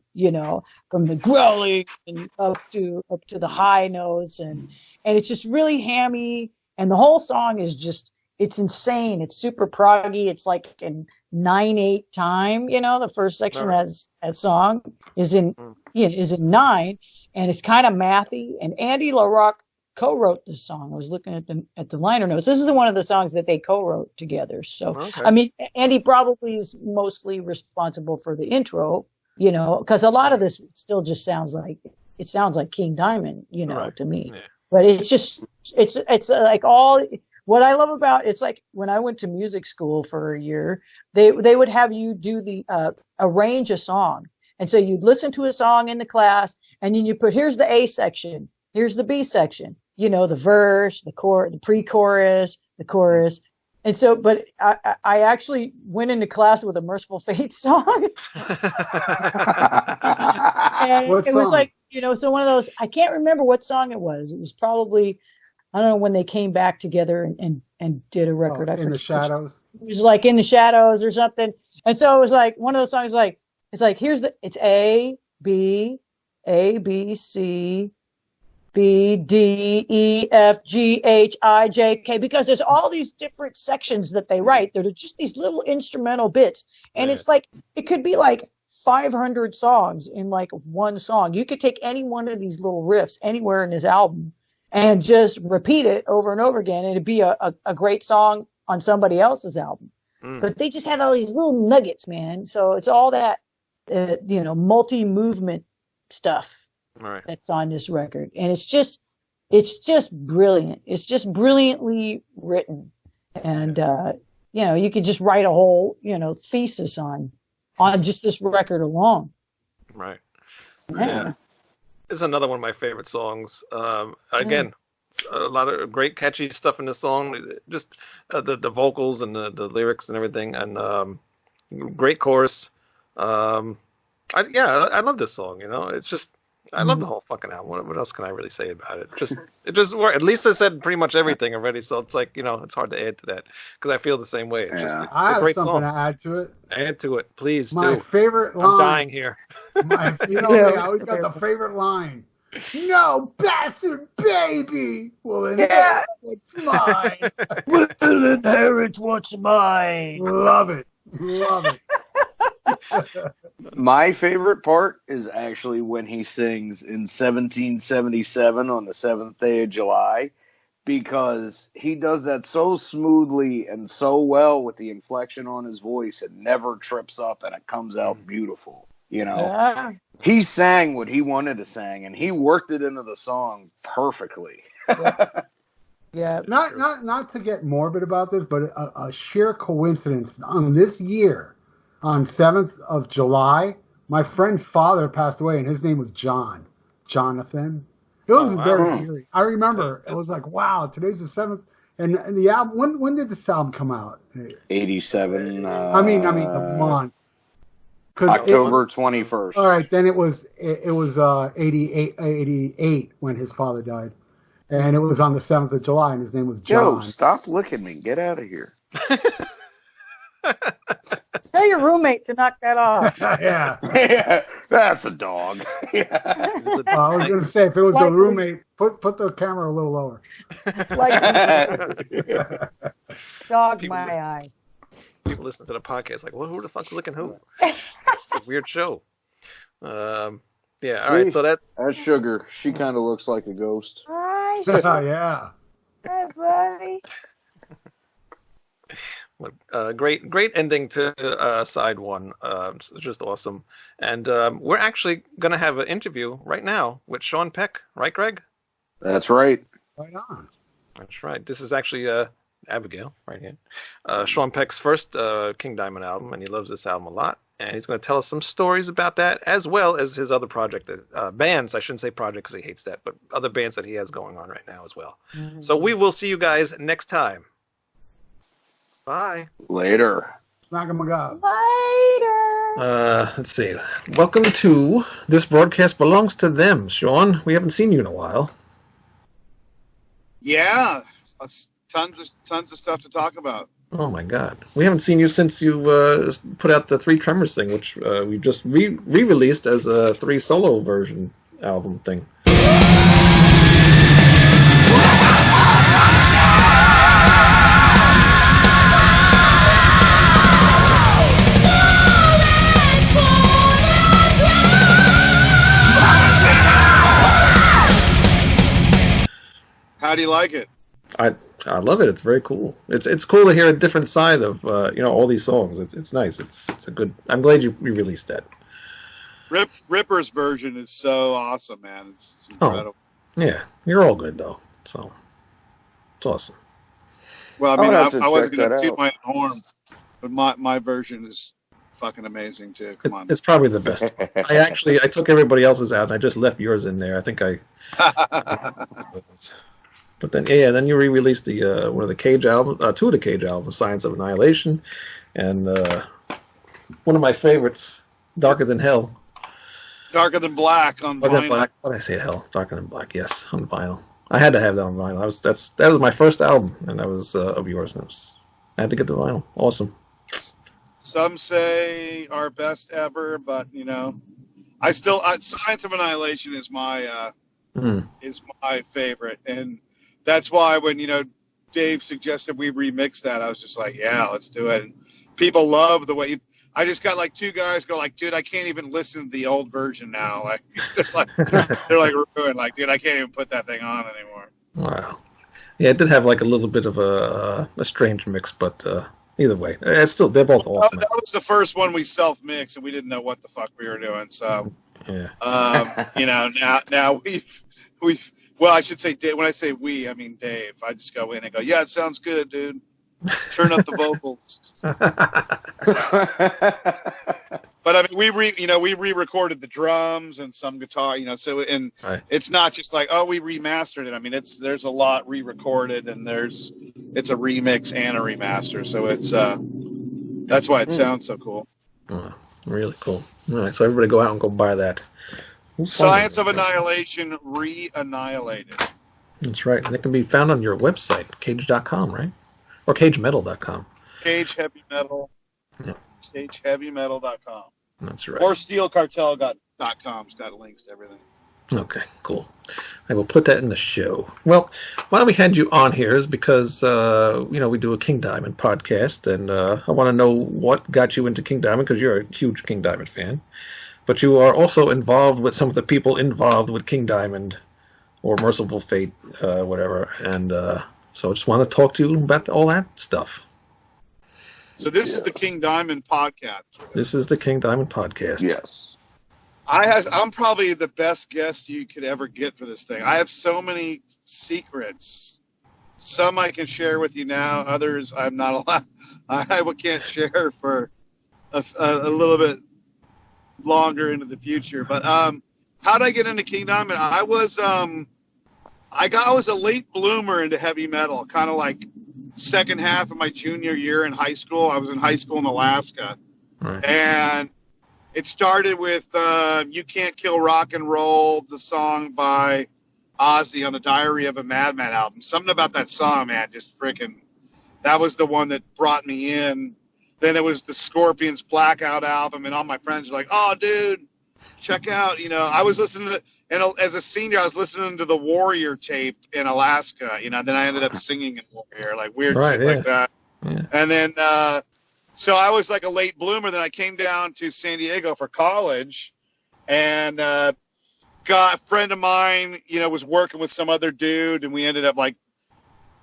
From the growling and up to the high notes, and it's just really hammy. And the whole song is it's insane. It's super proggy. It's like in 9/8 time. The first section of that song is in 9, and it's kind of mathy. And Andy LaRocque co-wrote this song. I was looking at the liner notes. This is one of the songs that they co-wrote together. So I mean, Andy probably is mostly responsible for the intro. Because a lot of this still just sounds like King Diamond. To me. Yeah. But it's like all. What I love about it's like when I went to music school for a year, they would have you do arrange a song. And so you'd listen to a song in the class, and then you put, here's the A section, here's the B section, the verse, the pre-chorus, the chorus. And so, but I actually went into class with a Merciful Fate song. And What it was song? like, so one of those, I can't remember what song it was. It was probably, I don't know, when they came back together and did a record. In the Shadows. It was like In the Shadows or something. And so it was like one of those songs it's like it's A, B, C, B, D, E, F, G, H, I, J, K, because there's all these different sections that they write. They're just these little instrumental bits. And it's like, it could be like 500 songs in like one song. You could take any one of these little riffs anywhere in this album and just repeat it over and over again, and it'd be a great song on somebody else's album. But they just have all these little nuggets, man. So it's all that, multi-movement stuff that's on this record. And it's just brilliant. It's just brilliantly written. And, you could just write a whole, thesis on just this record alone. Right. Yeah. It's another one of my favorite songs. Again, a lot of great catchy stuff in this song. Just the vocals and the lyrics and everything, and great chorus. I love this song. It's just I love the whole fucking album. What else can I really say about it? It just works. At least I said pretty much everything already, so it's like it's hard to add to that because I feel the same way. It's just I a have great something song. to add to it. Add to it, please. My do. favorite line. I'm dying here. I always got the favorite line. No bastard baby will inherit what's mine. Will inherit what's mine. Love it. My favorite part is actually when he sings in 1777 on the 7th day of July, because he does that so smoothly and so well with the inflection on his voice. It never trips up and it comes out beautiful. Yeah. He sang what he wanted to sing, and he worked it into the song perfectly. Yeah. Not to get morbid about this, but a sheer coincidence. On this year, on 7th of July, my friend's father passed away, and his name was Jonathan. It was wow. very eerie. I remember it was like, wow, today's the 7th, and the album. When did this album come out? 87. I mean the month. October 21st. All right, then it was 88 when his father died, and it was on the 7th of July, and his name was John. Joe, stop licking me. Get out of here. Tell your roommate to knock that off. Yeah. Yeah, that's a dog. Yeah. I was going to say, if it was the roommate, put the camera a little lower. Like dog People- my eye. People listen to the podcast like, well, who the fuck's licking who? It's a weird show. Yeah, all right, so that's Sugar. She kind of looks like a ghost. Hi, Yeah. buddy. great ending to side one. It's just awesome. And we're actually going to have an interview right now with Sean Peck, right, Greg? That's right. Right on. That's right. This is actually Abigail right here. Sean Peck's first King Diamond album, and he loves this album a lot. And he's going to tell us some stories about that, as well as his other project, bands. I shouldn't say project because he hates that, but other bands that he has going on right now as well. Mm-hmm. So we will see you guys next time. Bye. Later. Smack him a god. Later. Let's see. Welcome to This Broadcast Belongs to Them, Sean. We haven't seen you in a while. Yeah, tons of stuff to talk about. Oh my God, we haven't seen you since you put out the Three Tremors thing, which we just re-released as a 3 solo version album thing. How do you like it? I love it. It's very cool. It's cool to hear a different side of all these songs. It's nice. It's a good. I'm glad you re-released that. Ripper's version is so awesome, man. It's incredible. Yeah, you're all good though. So it's awesome. Well, I mean, I'll have to I wasn't check going that to toot out. my own horn, but my version is fucking amazing too. Come on. It's probably the best. I took everybody else's out and I just left yours in there. I think I. But then, then you re-released the one of the Cage albums, 2 of the Cage albums, Science of Annihilation, and one of my favorites, Darker Than Hell. Darker Than Black on Darker Than vinyl. Black. What did I say? Hell, Darker Than Black. Yes, on vinyl. I had to have that on vinyl. That was my first album, and that was of yours. And I had to get the vinyl. Awesome. Some say our best ever, but I still Science of Annihilation is my favorite, and that's why when Dave suggested we remix that, I was just like, yeah, let's do it. And people love the way I just got like 2 guys go like, dude, I can't even listen to the old version now. Like they're like ruined. Like, dude, I can't even put that thing on anymore. Wow. Yeah, it did have like a little bit of a strange mix, but either way, it's still they're both awesome. That was the first one we self-mixed, and we didn't know what the fuck we were doing. So, Yeah. now we've. Well, I should say, Dave, when I say we, I mean Dave. I just go in and go, yeah, it sounds good, dude. Turn up the vocals. But I mean, we re-recorded the drums and some guitar, So Right. It's not just like, oh, we remastered it. I mean, there's a lot re-recorded, and it's a remix and a remaster. So it's that's why it sounds so cool. Oh, really cool. All right, so everybody go out and go buy that. Science of Annihilation Re-Annihilated. That's right. And it can be found on your website, cage.com, right? Or cagemetal.com. Cage Heavy Metal. Yeah. CageHeavyMetal.com. That's right. Or SteelCartel.com's got links to everything. Okay, cool. I will put that in the show. Well, why we had you on here is because, we do a King Diamond podcast, and I want to know what got you into King Diamond, because you're a huge King Diamond fan. But you are also involved with some of the people involved with King Diamond or Merciful Fate, whatever. And so I just want to talk to you about all that stuff. So this is the King Diamond podcast. This is the King Diamond podcast. Yes. I'm probably the best guest you could ever get for this thing. I have so many secrets. Some I can share with you now. Others I'm not allowed. I can't share for a little bit longer into the future. But how did I get into King Diamond? I was I was a late bloomer into heavy metal, kind of like second half of my junior year in high school. I was in high school in Alaska, Right. and it started with "You Can't Kill Rock and Roll," the song by Ozzy on the Diary of a Madman album. Something about that song, man, just freaking. That was the one that brought me in. Then it was the Scorpions Blackout album, and all my friends were like, "Oh, dude, check out." I was listening to, and as a senior, I was listening to the Warrior tape in Alaska. Then I ended up singing in Warrior, like weird shit like that. Yeah. And then, so I was like a late bloomer. Then I came down to San Diego for college, and got a friend of mine, was working with some other dude, and we ended up like,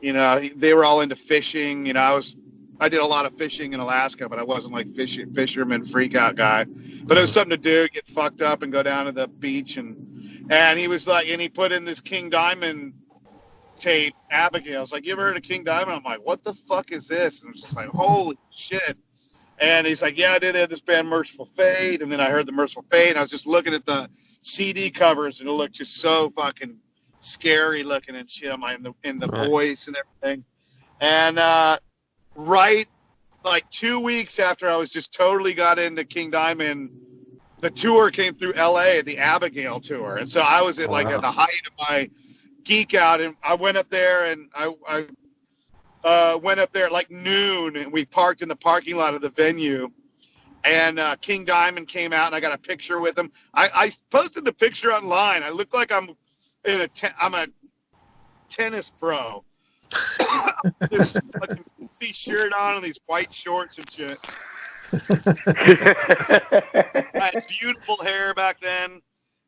they were all into fishing. I did a lot of fishing in Alaska, but I wasn't like fisherman freak out guy. But it was something to do, get fucked up and go down to the beach. And he was like, and he put in this King Diamond tape, Abigail. I was like, you ever heard of King Diamond? I'm like, what the fuck is this? And it was just like, holy shit. And he's like, yeah, I did. They had this band Merciful Fate. And then I heard the Merciful Fate, and I was just looking at the CD covers, and it looked just so fucking scary looking and shit. I'm like, in the voice and everything. And right like 2 weeks after I was just totally got into King Diamond, the tour came through LA, the Abigail tour. And so I was at like at the height of my geek out, and I went up there, and I went up there at like noon, and we parked in the parking lot of the venue, and King Diamond came out, and I got a picture with him. I posted the picture online. I look like I'm I'm a tennis pro. This fucking shirt on and these white shorts and shit. I had beautiful hair back then.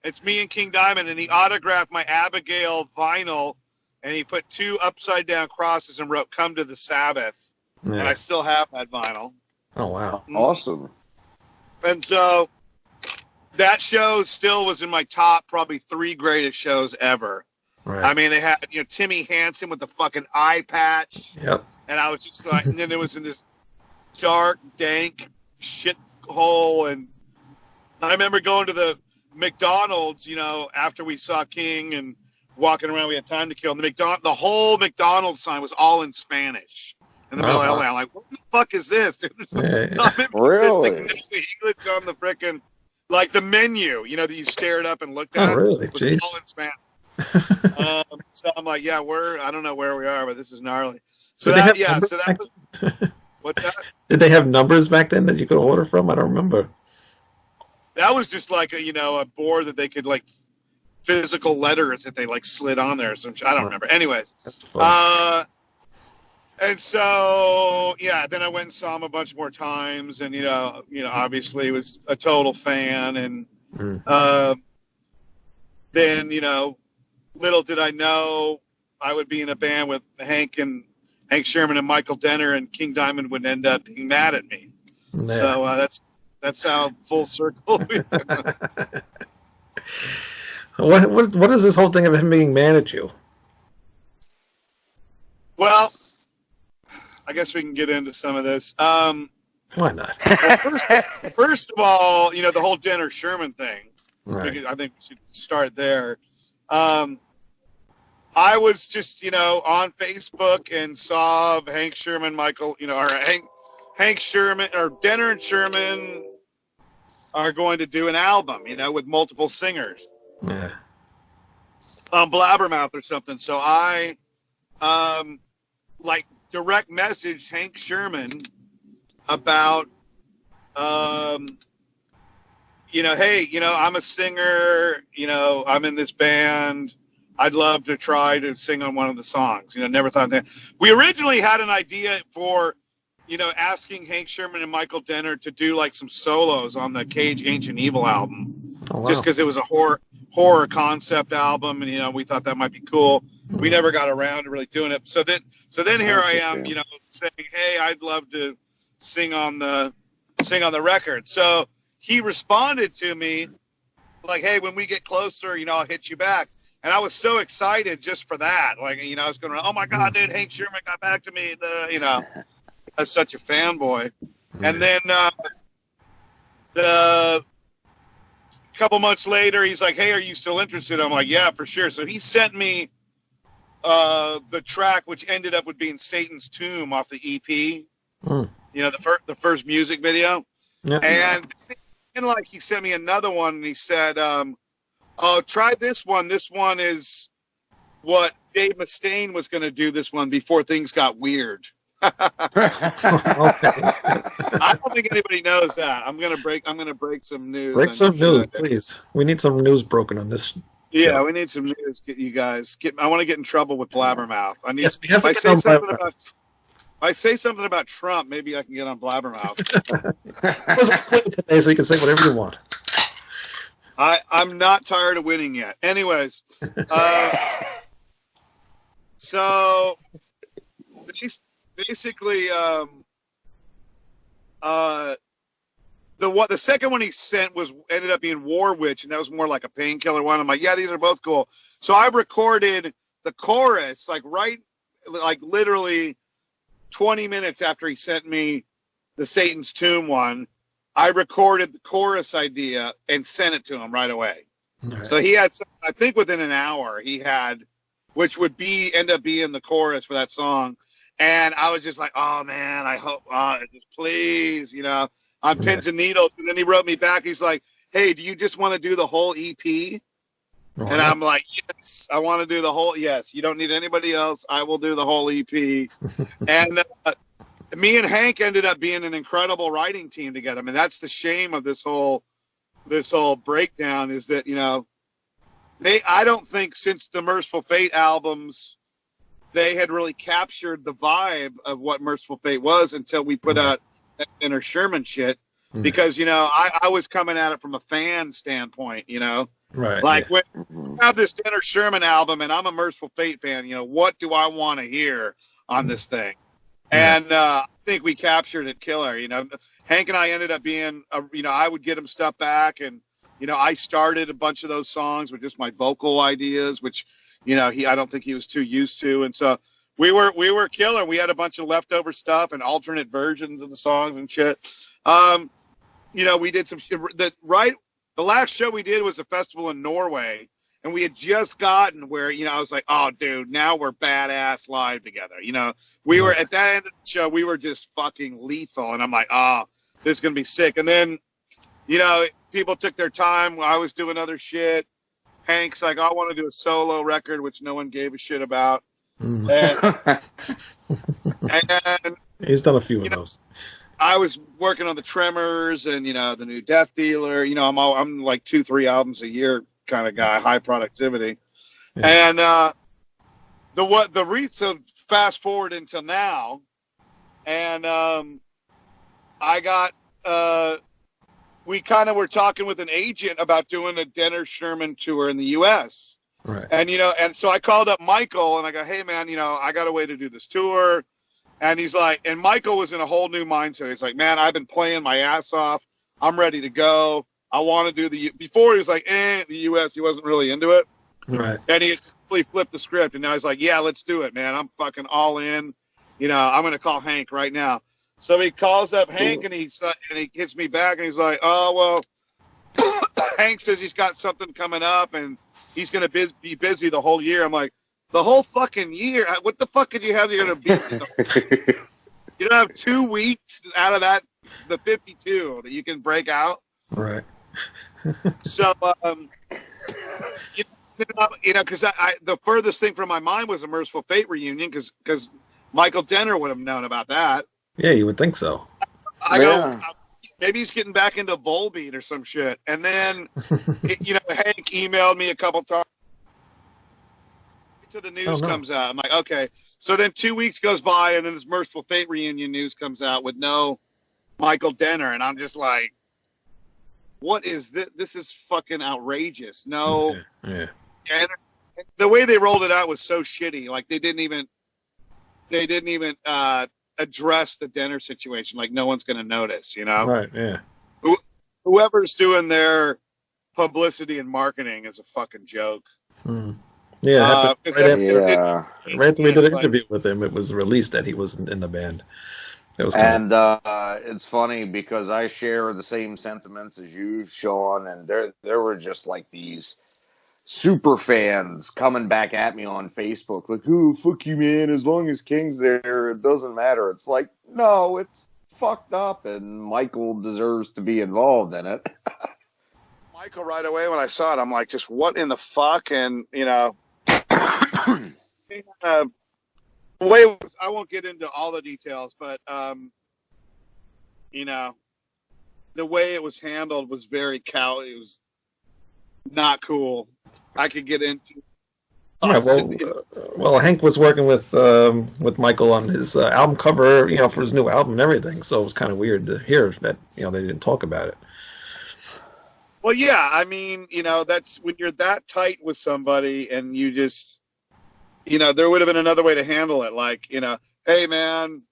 It's me and King Diamond, and he autographed my Abigail vinyl, and he put 2 upside down crosses and wrote "Come to the Sabbath." Yeah. And I still have that vinyl. Oh wow, awesome! And so that show still was in my top probably 3 greatest shows ever. Right. I mean, they had Timmy Hansen with the fucking eye patch. Yep. And I was just like, and then it was in this dark, dank shit hole. And I remember going to the McDonald's, after we saw King and walking around, we had time to kill. And the whole McDonald's sign was all in Spanish in the middle of LA. I'm like, what the fuck is this? Dude, Really? There's English on the frickin', like the menu, that you stared up and looked at. Oh, really? It was Jeez. all in Spanish. So I'm like, yeah, I don't know where we are, but this is gnarly. So that was, what's that? Did they have numbers back then that you could order from? I don't remember. That was just like a board that they could like physical letters that they like slid on there. I don't remember. Anyways, and so then I went and saw him a bunch more times, and obviously was a total fan, and then little did I know I would be in a band with Hank Sherman and Michael Denner, and King Diamond would end up being mad at me. Yeah. So that's how full circle. What is this whole thing of him being mad at you? Well, I guess we can get into some of this. Why not? First of all, the whole Denner Sherman thing. Right. I think we should start there. I was just, on Facebook and saw Hank Sherman, or Hank Sherman, or Denner and Sherman are going to do an album, with multiple singers. Yeah. On Blabbermouth or something. So I, direct messaged Hank Sherman about, hey, I'm a singer, I'm in this band. I'd love to try to sing on one of the songs. Never thought that. We originally had an idea for, asking Hank Sherman and Michael Denner to do like some solos on the Cage Ancient Evil album. Oh, wow. Just because it was a horror concept album, and we thought that might be cool. We never got around to really doing it. So then here I am, saying, hey, I'd love to sing on the record. So he responded to me like, hey, when we get closer, I'll hit you back. And I was so excited just for that. Like, I was going, oh my God, dude, Hank Sherman got back to me. I was such a fanboy. And then the couple months later, he's like, hey, are you still interested? I'm like, yeah, for sure. So he sent me the track which ended up with being Satan's Tomb off the EP. Mm. You know, the first music video. Yeah. And like he sent me another one, and he said, "Oh, try this one. This one is what Dave Mustaine was going to do. This one before things got weird." Okay. I don't think anybody knows that. I'm gonna break some news. Break some news, please. We need some news broken on this. Yeah, show. we need some news. Get you guys. I want to get in trouble with Blabbermouth. I need. Yes, we have to if get on if I say something about Trump, maybe I can get on Blabbermouth. It's clean today, so you can say whatever you want. I'm not tired of winning yet. Anyways, so basically, the second one he sent ended up being War Witch, and that was more like a painkiller one. I'm like, yeah, these are both cool. So I recorded the chorus like literally 20 minutes after he sent me the Satan's Tomb one. I recorded the chorus idea and sent it to him right away. Right. So he had, I think within an hour, he had, which would end up being the chorus for that song. And I was just like, oh man, I hope, just please, on pins and needles. And then he wrote me back. He's like, hey, do you just want to do the whole EP? Right. And I'm like, yes, I want to do the whole. Yes, you don't need anybody else. I will do the whole EP. And me and Hank ended up being an incredible writing team together. I mean, that's the shame of this whole breakdown is that I don't think since the Merciful Fate albums they had really captured the vibe of what Merciful Fate was until we put out that Denner Sherman shit. Because I was coming at it from a fan standpoint. Right. Like when you have this Denner Sherman album, and I'm a Merciful Fate fan. What do I want to hear on this thing? And I think we captured it killer. Hank and I ended up being, I would get him stuff back, and I started a bunch of those songs with just my vocal ideas, which I don't think he was too used to, and so we were killer. We had a bunch of leftover stuff and alternate versions of the songs and shit. We did some shit. The last show we did was a festival in Norway, and we had just gotten where, I was like, oh, dude, now we're badass live together. We were at that end of the show, we were just fucking lethal. And I'm like, oh, this is going to be sick. And then, people took their time. I was doing other shit. Hank's like, I want to do a solo record, which no one gave a shit about. And he's done a few of those. I was working on the Tremors and the new Death Dealer. I'm like 2-3 albums a year kind of guy, high productivity. Yeah. And so fast forward until now, and I got we kind of were talking with an agent about doing a Denner Sherman tour in the U.S. Right. And and so I called up Michael and I go, hey man, I got a way to do this tour. And he's like, and Michael was in a whole new mindset. He's like, man, I've been playing my ass off. I'm ready to go. I want to do before he was like, the U.S. He wasn't really into it. Right. And he really flipped the script. And now he's like, yeah, let's do it, man. I'm fucking all in. I'm going to call Hank right now. So he calls up Hank and he hits me back and he's like, oh, well, Hank says he's got something coming up and he's going to be busy the whole year. I'm like, the whole fucking year? What the fuck could you have you're going to be busy? You don't have 2 weeks out of the 52 that you can break out? Right. So, because the furthest thing from my mind was a Merciful Fate reunion because Michael Denner would have known about that. Yeah, you would think so. I go, maybe he's getting back into Volbeat or some shit. And then, Hank emailed me a couple times. To the news comes out. I'm like, okay. So then 2 weeks goes by, and then this Merciful Fate reunion news comes out with no Michael Denner, and I'm just like, what is this? This is fucking outrageous. No. Yeah. And the way they rolled it out was so shitty. Like they didn't even address the Denner situation. Like no one's going to notice, Right. Yeah. Whoever's doing their publicity and marketing is a fucking joke. Yeah, right after we did an interview with him, it was released that he wasn't in the band. It was it's funny because I share the same sentiments as you, Sean, and there were just like these super fans coming back at me on Facebook, like, "Oh, fuck you, man! As long as King's there, it doesn't matter." It's like, no, it's fucked up, and Michael deserves to be involved in it. Michael, right away when I saw it, I'm like, just what in the fuck? And the way it was, I won't get into all the details, but the way it was handled was very It was not cool. I could get into. Yeah, well, Hank was working with Michael on his album cover, for his new album and everything. So it was kind of weird to hear that they didn't talk about it. Well, yeah, I mean, that's when you're that tight with somebody, and you just, there would have been another way to handle it. Like, hey, man,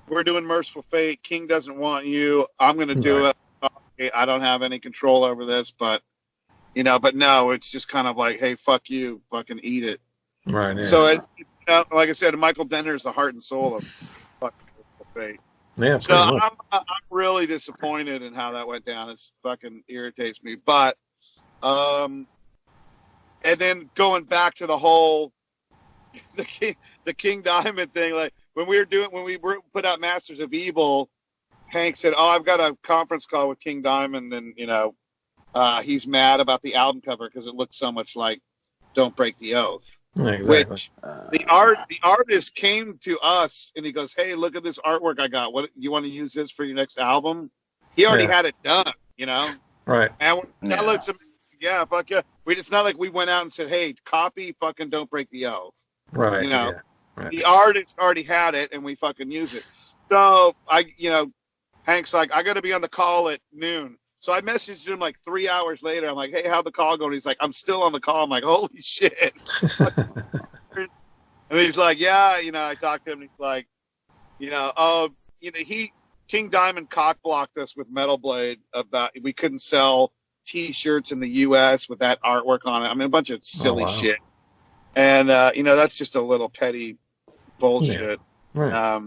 we're doing Merciful Fate. King doesn't want you. I'm going to do it. Okay, I don't have any control over this, but no, it's just kind of like, hey, fuck you, fucking eat it. Right. Yeah. So, like I said, Michael Denner is the heart and soul of fucking Merciful Fate. Yeah. So I'm really disappointed in how that went down. This fucking irritates me. But, and then going back to the whole the King Diamond thing, like when we put out Masters of Evil, Hank said, "Oh, I've got a conference call with King Diamond, and he's mad about the album cover because it looks so much like Don't Break the Oath." Yeah, exactly. Which the artist came to us and he goes, "Hey, look at this artwork I got. What you want to use this for your next album?" He already had it done, Right. And that looks amazing. Yeah, fuck yeah. It's not like we went out and said, "Hey, copy fucking Don't Break the Oath." Right. Right. The artist already had it and we fucking use it. So Hank's like, "I got to be on the call at noon." So I messaged him like 3 hours later. I'm like, "Hey, how'd the call go?" And he's like, "I'm still on the call." I'm like, "Holy shit." And he's like, "Yeah, I talked to him. And he's like, King Diamond cock blocked us with Metal Blade about we couldn't sell T-shirts in the U.S. with that artwork on it. I mean, a bunch of silly shit. And that's just a little petty bullshit. Yeah.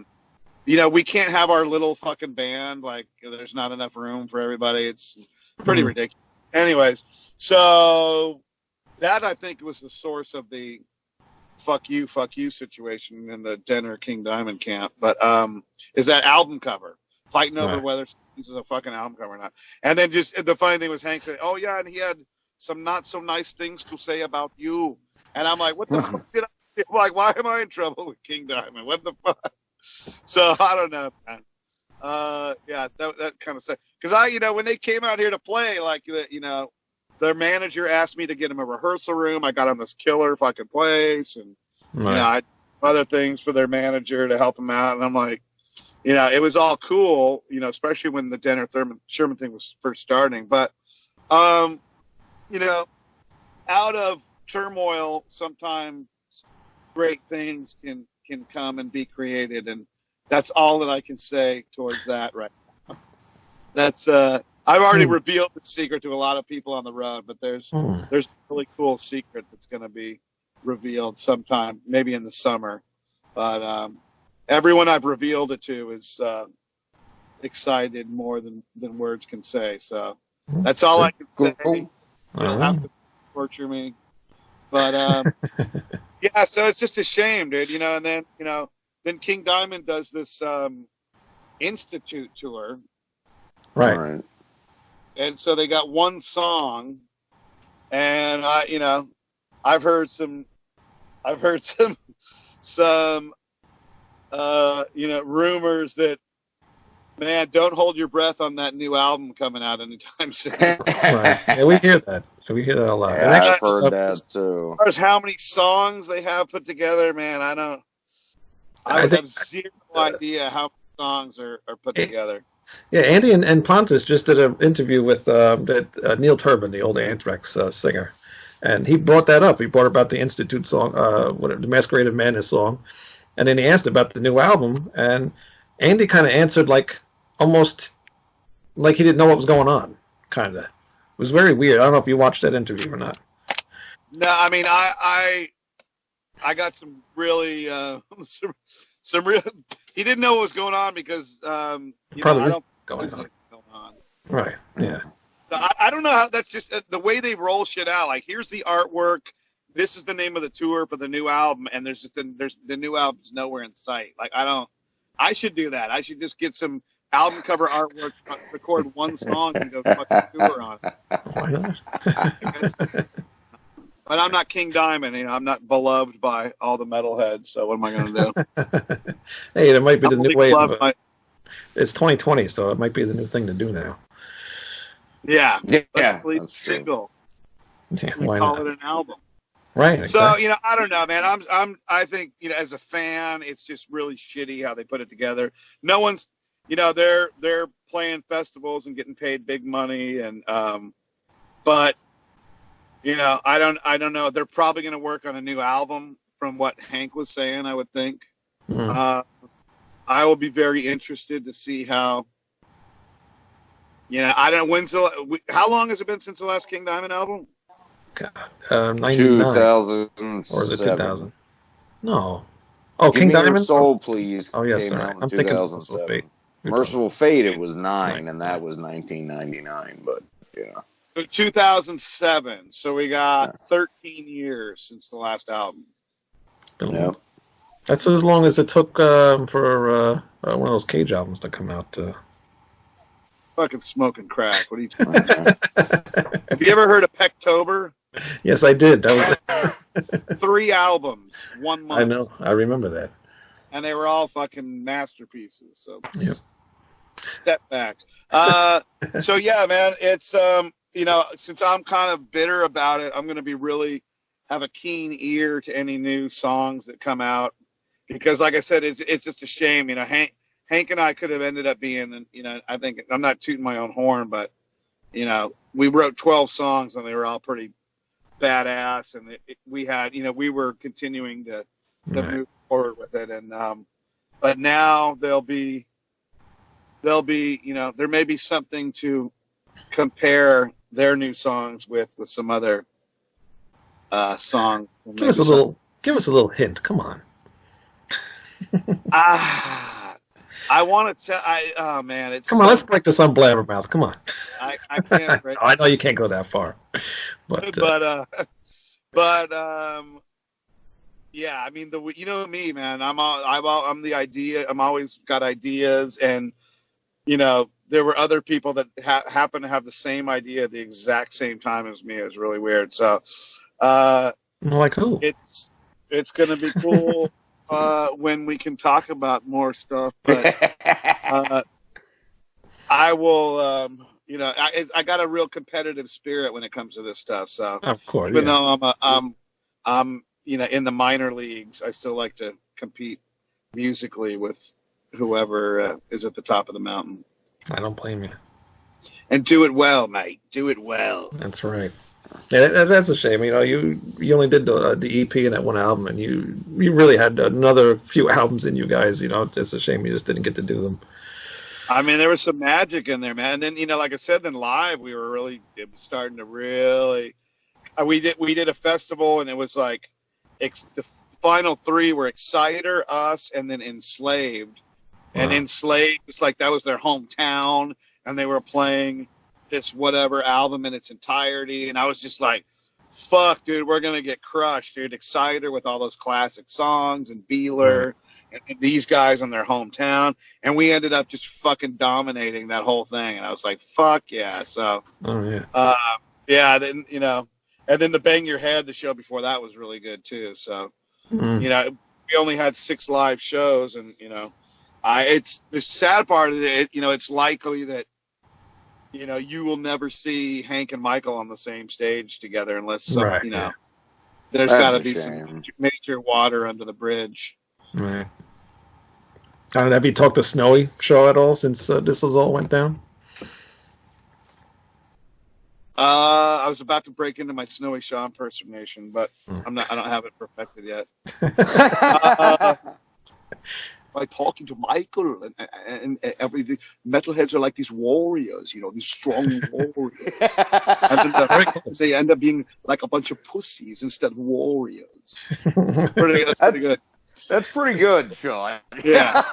Right. We can't have our little fucking band. Like, there's not enough room for everybody. It's pretty ridiculous. Anyways, so that I think was the source of the fuck you situation in the Denner King Diamond camp. But is that album cover fighting over whether this is a fucking album cover or not? And then just the funny thing was Hank said, "Oh yeah, and he had some not so nice things to say about you." And I'm like, "What the fuck did I do?" Like, why am I in trouble with King Diamond? What the fuck? So I don't know, man. That kind of stuff. Because when they came out here to play, like, their manager asked me to get him a rehearsal room. I got him this killer fucking place, and I did other things for their manager to help him out. And I'm like, it was all cool, especially when the Denner Sherman thing was first starting. But, out of turmoil, sometimes great things can come and be created, and that's all that I can say towards that right now. That's I've already revealed the secret to a lot of people on the road, but there's a really cool secret that's going to be revealed sometime, maybe in the summer. But everyone I've revealed it to is excited more than words can say. So that's all I can say. You'll have to torture me, but yeah. So it's just a shame, dude. And then King Diamond does this Institute tour, right? And so they got one song, and I've heard some rumors that, man, don't hold your breath on that new album coming out anytime soon. Right. Yeah, we hear that. We hear that a lot. Yeah, I've heard that too. As far as how many songs they have put together, man, I have zero idea how many songs are put together. Yeah, Andy and Pontus just did an interview with Neil Turbin, the old Anthrax singer, and he brought that up. He brought about the Institute song, the Masquerade of Madness song, and then he asked about the new album, and Andy kind of answered almost like he didn't know what was going on. Kind of, it was very weird. I don't know if you watched that interview or not. No, I mean I got some really some real. He didn't know what was going on because I don't know what's going on. Right. Yeah. I don't know how that's just the way they roll shit out. Like, here's the artwork. This is the name of the tour for the new album, and there's the new album's nowhere in sight. Like, I should do that. I should just get some album cover artwork, record one song, and go fucking tour on it. Why not? But I'm not King Diamond. I'm not beloved by all the metalheads. So what am I going to do? Hey, it might be the new way. It's 2020, so it might be the new thing to do now. Yeah. Yeah. Single. Yeah, We why call not? it an album. Right. So Exactly. I don't know, man. I think as a fan, it's just really shitty how they put it together. No one's, they're playing festivals and getting paid big money, and but I don't know. They're probably going to work on a new album, from what Hank was saying. I would think. I will be very interested to see how. I don't know how long has it been since the last King Diamond album? God, 99. 2007. Or is it 2000? No. Oh, Give King Me Your Diamond? Soul, Please. Oh, yes, came sorry. out in I'm thinking 2007. Merciful Fate. Merciful Fate, it was 9, and that was 1999. But 2007. So we got 13 years since the last album. Yep. That's as long as it took for one of those Cage albums to come out. Fucking smoking crack. What are you talking about? Have you ever heard of Pecktober? Yes, I did. That was 3 albums, 1 month. I know. I remember that. And they were all fucking masterpieces. So Yep. step back. So yeah, man, it's since I'm kind of bitter about it, I'm gonna be really have a keen ear to any new songs that come out, because like I said, it's just a shame. Hank and I could have ended up being, I think, I'm not tooting my own horn, but we wrote 12 songs and they were all pretty badass, and we had, we were continuing to move forward with it, and but now there may be something to compare their new songs with some other song. Give us a little hint. Come on. I want to tell. Oh man, it's Come on. Let's break this on Blabbermouth. Come on. I can't. Right I know you can't go that far, but yeah. I mean, me, man. I'm the idea. I'm always got ideas, and there were other people that happen to have the same idea at the exact same time as me. It was really weird. So, like who? It's gonna be cool when we can talk about more stuff. But I will. I got a real competitive spirit when it comes to this stuff. So, Of course. even Yeah. though I'm in the minor leagues, I still like to compete musically with whoever is at the top of the mountain. I don't blame you. And do it well, mate. Do it well. That's right. Yeah, that's a shame. You only did the EP and that one album, and you really had another few albums in you guys. It's a shame you just didn't get to do them. I mean, there was some magic in there, man. And then, like I said, then live, it was starting to really. We did a festival, and it was like the final 3 were Exciter, us, and then Enslaved. And Enslaved, it's like that was their hometown, and they were playing this whatever album in its entirety, and I was just like, fuck, dude, we're gonna get crushed, dude. Exciter with all those classic songs, and Beeler, and these guys in their hometown, and we ended up just fucking dominating that whole thing, and I was like, fuck yeah. So then and then the Bang Your Head, the show before that, was really good too. So we only had 6 live shows, and it's the sad part of it. It's likely that you will never see Hank and Michael on the same stage together unless there's got to be some major water under the bridge. Right. Have you talked to Snowy Shaw at all since this all went down? I was about to break into my Snowy Shaw impersonation, but I don't have it perfected yet. By talking to Michael and everything, metalheads are like these warriors, these strong warriors. And then they end up being like a bunch of pussies instead of warriors. That's pretty good. That's pretty good, Sean. Yeah.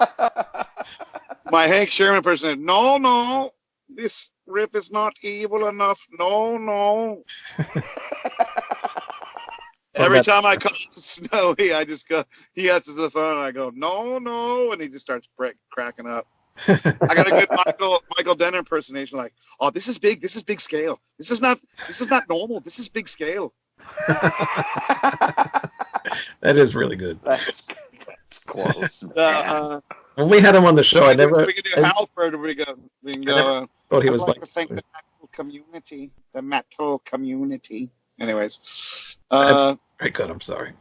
My Hank Sherman person, no, this riff is not evil enough. No. Every time I call Snowy, I just go, he answers the phone, and I go, no, and he just starts cracking up. I got a good Michael Denner impersonation, like, oh, this is big scale. This is not normal. This is big scale. That is really good. That's close. When we had him on the show, we could do Halford. We can go. Thought he was like to thank the metal community. Anyways, very good. I'm sorry.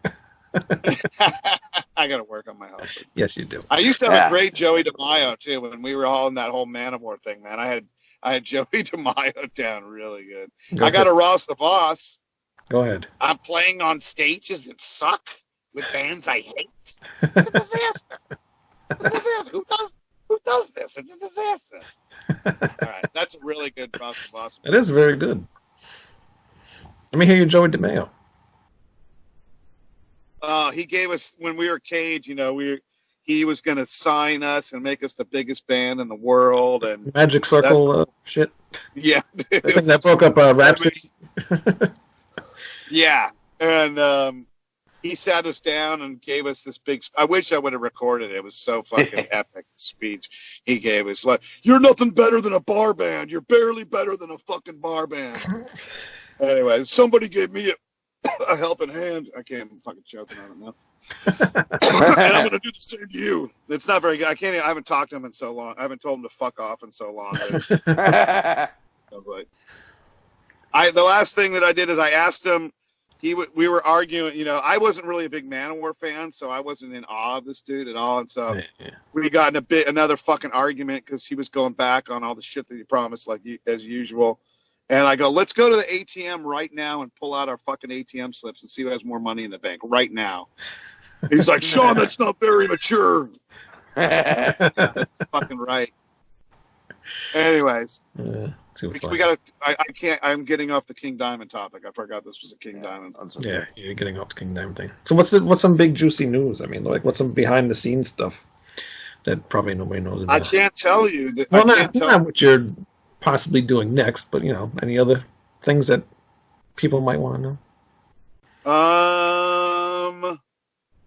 I got to work on my Halford. Yes, you do. I used to have a great Joey DeMaio too when we were all in that whole Manowar thing, man. I had Joey DeMaio down really good. I got a Ross the Boss. Go ahead. I'm playing on stages that suck with bands I hate. It's a disaster. Who does this? It's a disaster. All right, that's a really good Ross the Boss. It is very good. Let me hear you, Joey DeMaio. He gave us, when we were Cage, he was going to sign us and make us the biggest band in the world. And Magic Circle shit. Yeah. I think that broke up Rhapsody. Yeah. And he sat us down and gave us this big, I wish I would have recorded it. It was so fucking epic speech he gave us. Like, you're nothing better than a bar band. You're barely better than a fucking bar band. Anyway, somebody gave me a helping hand. I can't, I'm fucking choking on it now. And I'm going to do the same to you. It's not very good. I haven't talked to him in so long. I haven't told him to fuck off in so long. The last thing that I did is I asked him, we were arguing, I wasn't really a big Manowar fan, so I wasn't in awe of this dude at all. And so we got in another fucking argument because he was going back on all the shit that he promised, like as usual. And I go, let's go to the ATM right now and pull out our fucking ATM slips and see who has more money in the bank right now. He's like, Sean, that's not very mature. Fucking right. Anyways, we got to. I can't. I'm getting off the King Diamond topic. I forgot this was a King Diamond. Yeah, you're getting off the King Diamond thing. So what's some big juicy news? I mean, like what's some behind the scenes stuff that probably nobody knows about? I can't tell you. Well, not what you're possibly doing next, but any other things that people might want to know.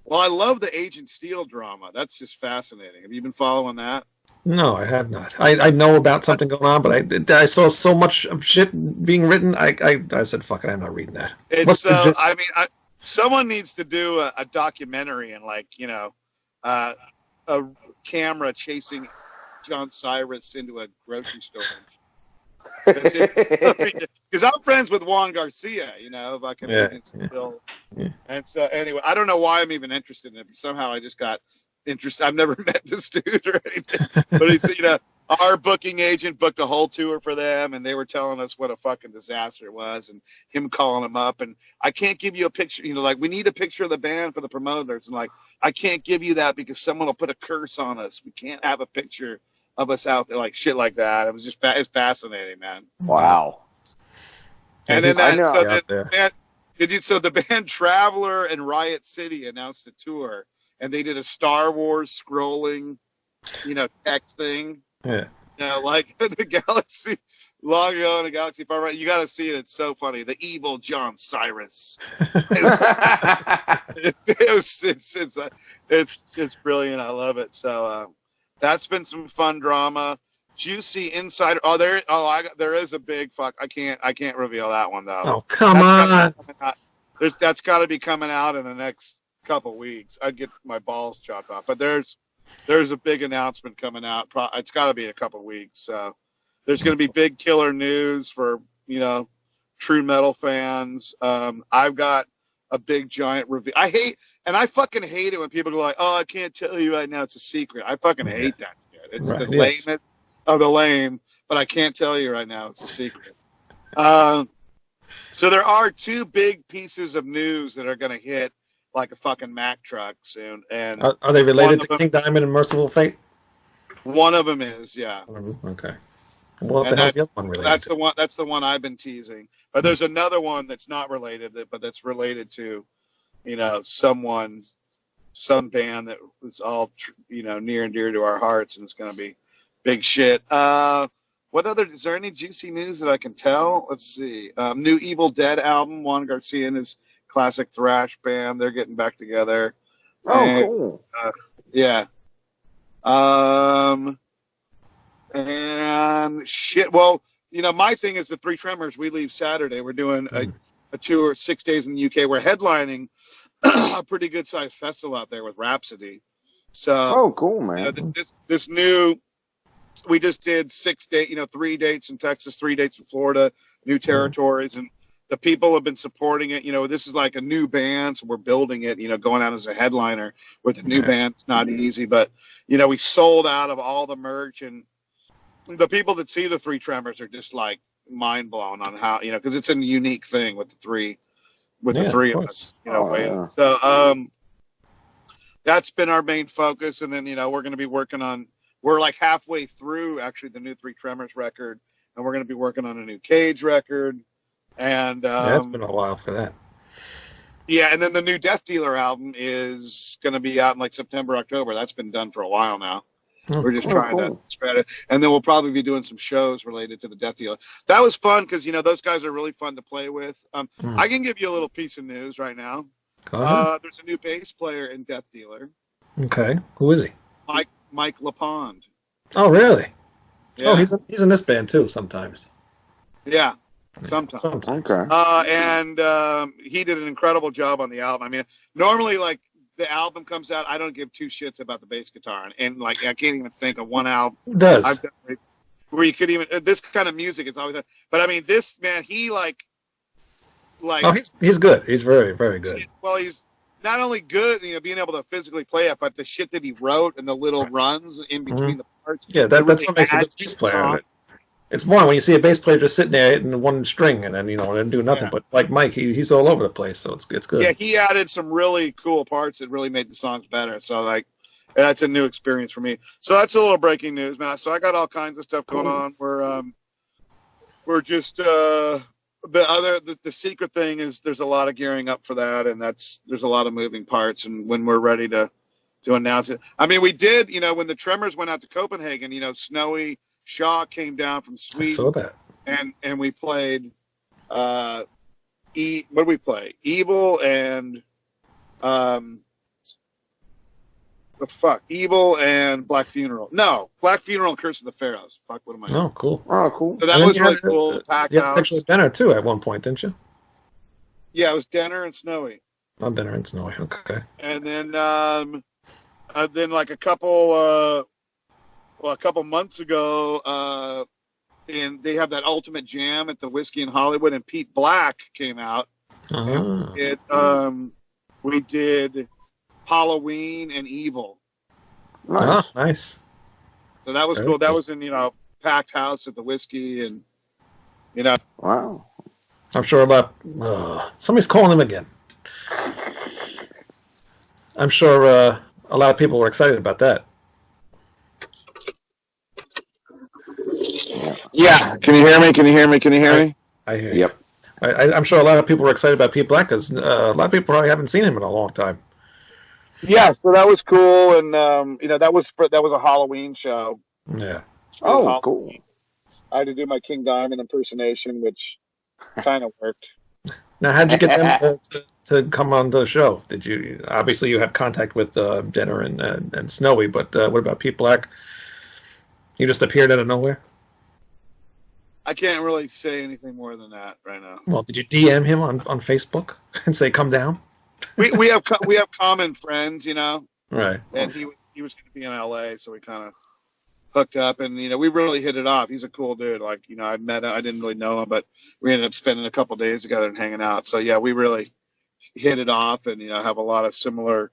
Well, I love the Agent Steel drama. That's just fascinating. Have you been following that? No, I have not. I know about something going on, but I saw so much of shit being written. I said, fuck it, I'm not reading that. It's someone needs to do a documentary and a camera chasing John Cyrus into a grocery store. Because I'm friends with Juan Garcia, if I can still. Yeah. And so anyway, I don't know why I'm even interested in it, but somehow I just got interested. I've never met this dude or anything, but he's our booking agent booked a whole tour for them, and they were telling us what a fucking disaster it was, and him calling them up, and I can't give you a picture, we need a picture of the band for the promoters, and I can't give you that because someone will put a curse on us. We can't have a picture of us out there, like shit like that. It was just it's fascinating, man. Wow. And then the band Traveler and Riot City announced a tour, and they did a Star Wars scrolling, text thing. Yeah. Like the galaxy, long ago in a galaxy far right. You got to see it. It's so funny. The evil John Cyrus. It's brilliant. I love it. So that's been some fun drama. Juicy Insider. There is a big fuck. I can't reveal that one though. Oh, come on. That's got to be coming out in the next couple weeks. I'd get my balls chopped off. But there's a big announcement coming out. It's got to be a couple weeks. So there's going to be big killer news for true metal fans. I've got a big giant reveal. I fucking hate it when people go like, "Oh, I can't tell you right now. It's a secret." I fucking hate that shit. It's the lamest of the lame, but I can't tell you right now. It's a secret. So there are two big pieces of news that are going to hit like a fucking Mack truck soon. And are they related to King Diamond and Merciful Fate? One of them is, yeah. Okay. Well, the hell's the other one related? That's the one I've been teasing. But there's another one that's not related, but that's related to, some band that was all, near and dear to our hearts, and it's going to be big shit. What What other? Is there any juicy news that I can tell? Let's see. New Evil Dead album. Juan Garcia and his classic thrash band. They're getting back together. And, Cool. yeah. And shit. Well, my thing is the Three Tremors. We leave Saturday. We're doing a tour 6 days in the UK. We're headlining a pretty good sized festival out there with Rhapsody. So, cool, man. This new. We just did 6 days, 3 dates in Texas, 3 dates in Florida, new territories, and the people have been supporting it. This is like a new band, so we're building it. Going out as a headliner with a new band, it's not easy, but we sold out of all the merch, and the people that see the Three Tremors are just like mind blown on how because it's a unique thing with the three of us. So that's been our main focus, and then we're going to be working on. We're like halfway through actually the new Three Tremors record, and we're going to be working on a new Cage record. And it's been a while for that. Yeah, and then the new Death Dealer album is going to be out in like September, October. That's been done for a while now. We're just trying to spread it, and then we'll probably be doing some shows related to the Death Dealer. That was fun because those guys are really fun to play with. I can give you a little piece of news right now. There's a new bass player in Death Dealer. Okay, who is he? Mike LaPond. Oh, really? Yeah. Oh, he's in this band too sometimes. Yeah, sometimes. Okay. And he did an incredible job on the album. I mean, normally, like, the album comes out, I don't give two shits about the bass guitar. And like, I can't even think of one album Who does? I've done where you could even, this kind of music, it's always, but I mean, this man, he like, oh, he's good. He's very, very good. Well, he's not only good, being able to physically play it, but the shit that he wrote and the little runs in between the parts. Yeah, that's what makes a good bass player. It's more when you see a bass player just sitting there hitting one string and then and do nothing. But like Mike, he's all over the place, so it's good. Yeah, he added some really cool parts that really made the songs better. So like, that's a new experience for me. So that's a little breaking news, man. So I got all kinds of stuff going on. We're just the secret thing is there's a lot of gearing up for that, and there's a lot of moving parts. And when we're ready to announce it, I mean, we did, when the Tremors went out to Copenhagen, Snowy Shaw came down from Sweden. I saw that. And we played, what did we play? Evil and, Evil and Black Funeral. No, Black Funeral and Curse of the Pharaohs. Fuck, what am I? Oh, cool. Oh, cool. So that was really cool. Packed house. Actually, dinner too at one point, didn't you? Yeah, it was Denner and Snowy. Oh, Dinner and Snowy. Okay. And then like a couple months ago, and they have that ultimate jam at the Whiskey in Hollywood, and Pete Black came out. We did Halloween and Evil. Nice. Nice. So that was cool. That was in packed house at the Whiskey, and Wow. I'm sure about somebody's calling him again. I'm sure a lot of people were excited about that. yeah. Can you hear me? I hear you. Yep. I'm sure a lot of people were excited about Pete Black because a lot of people probably haven't seen him in a long time. Yeah, so that was cool, and that was a Halloween show. Yeah. Oh, cool. I had to do my King Diamond impersonation, which kind of worked. Now, how'd you get them to come on the show? Did you obviously you had contact with Denner and Snowy, but what about Pete Black? He just appeared out of nowhere. I can't really say anything more than that right now. Well, did you DM him on Facebook and say come down? We have common friends, Right. and he was going to be in LA, so we kind of hooked up, and we really hit it off. He's a cool dude. Like I met him, I didn't really know him, but we ended up spending a couple days together and hanging out. So yeah, we really hit it off, and have a lot of similar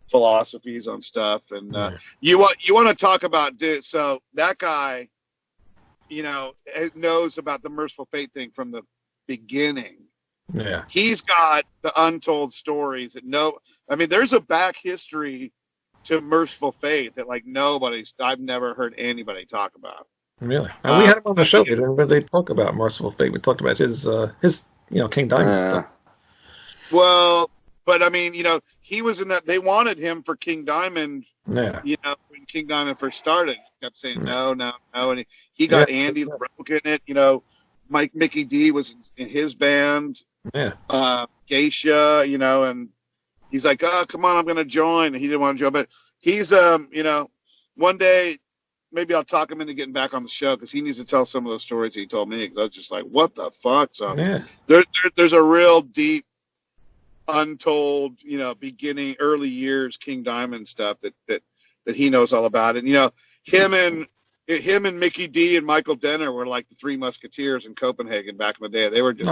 philosophies on stuff. And you want to talk about dude? So that guy, knows about the Merciful Fate thing from the beginning. Yeah. He's got the untold stories that there's a back history to Merciful Fate that I've never heard anybody talk about. Really? And we had him on the show. We didn't really talk about Merciful Fate. We talked about his King Diamond stuff. Well, but he was in that. They wanted him for King Diamond. Yeah. when King Diamond first started. He kept saying no, no, no, and he got Andy LaRocque in it. You know, Mickey D was in his band. Yeah. Geisha, you know, and he's like, "Oh, come on, I'm going to join." And he didn't want to join, but he's, you know, one day maybe I'll talk him into getting back on the show because he needs to tell some of those stories he told me. Because I was just like, "What the fuck?" So there's a real deep, untold, you know, early years King Diamond stuff that he knows all about. And you know, him and Mickey D and Michael Denner were like the Three Musketeers in Copenhagen back in the day. They were just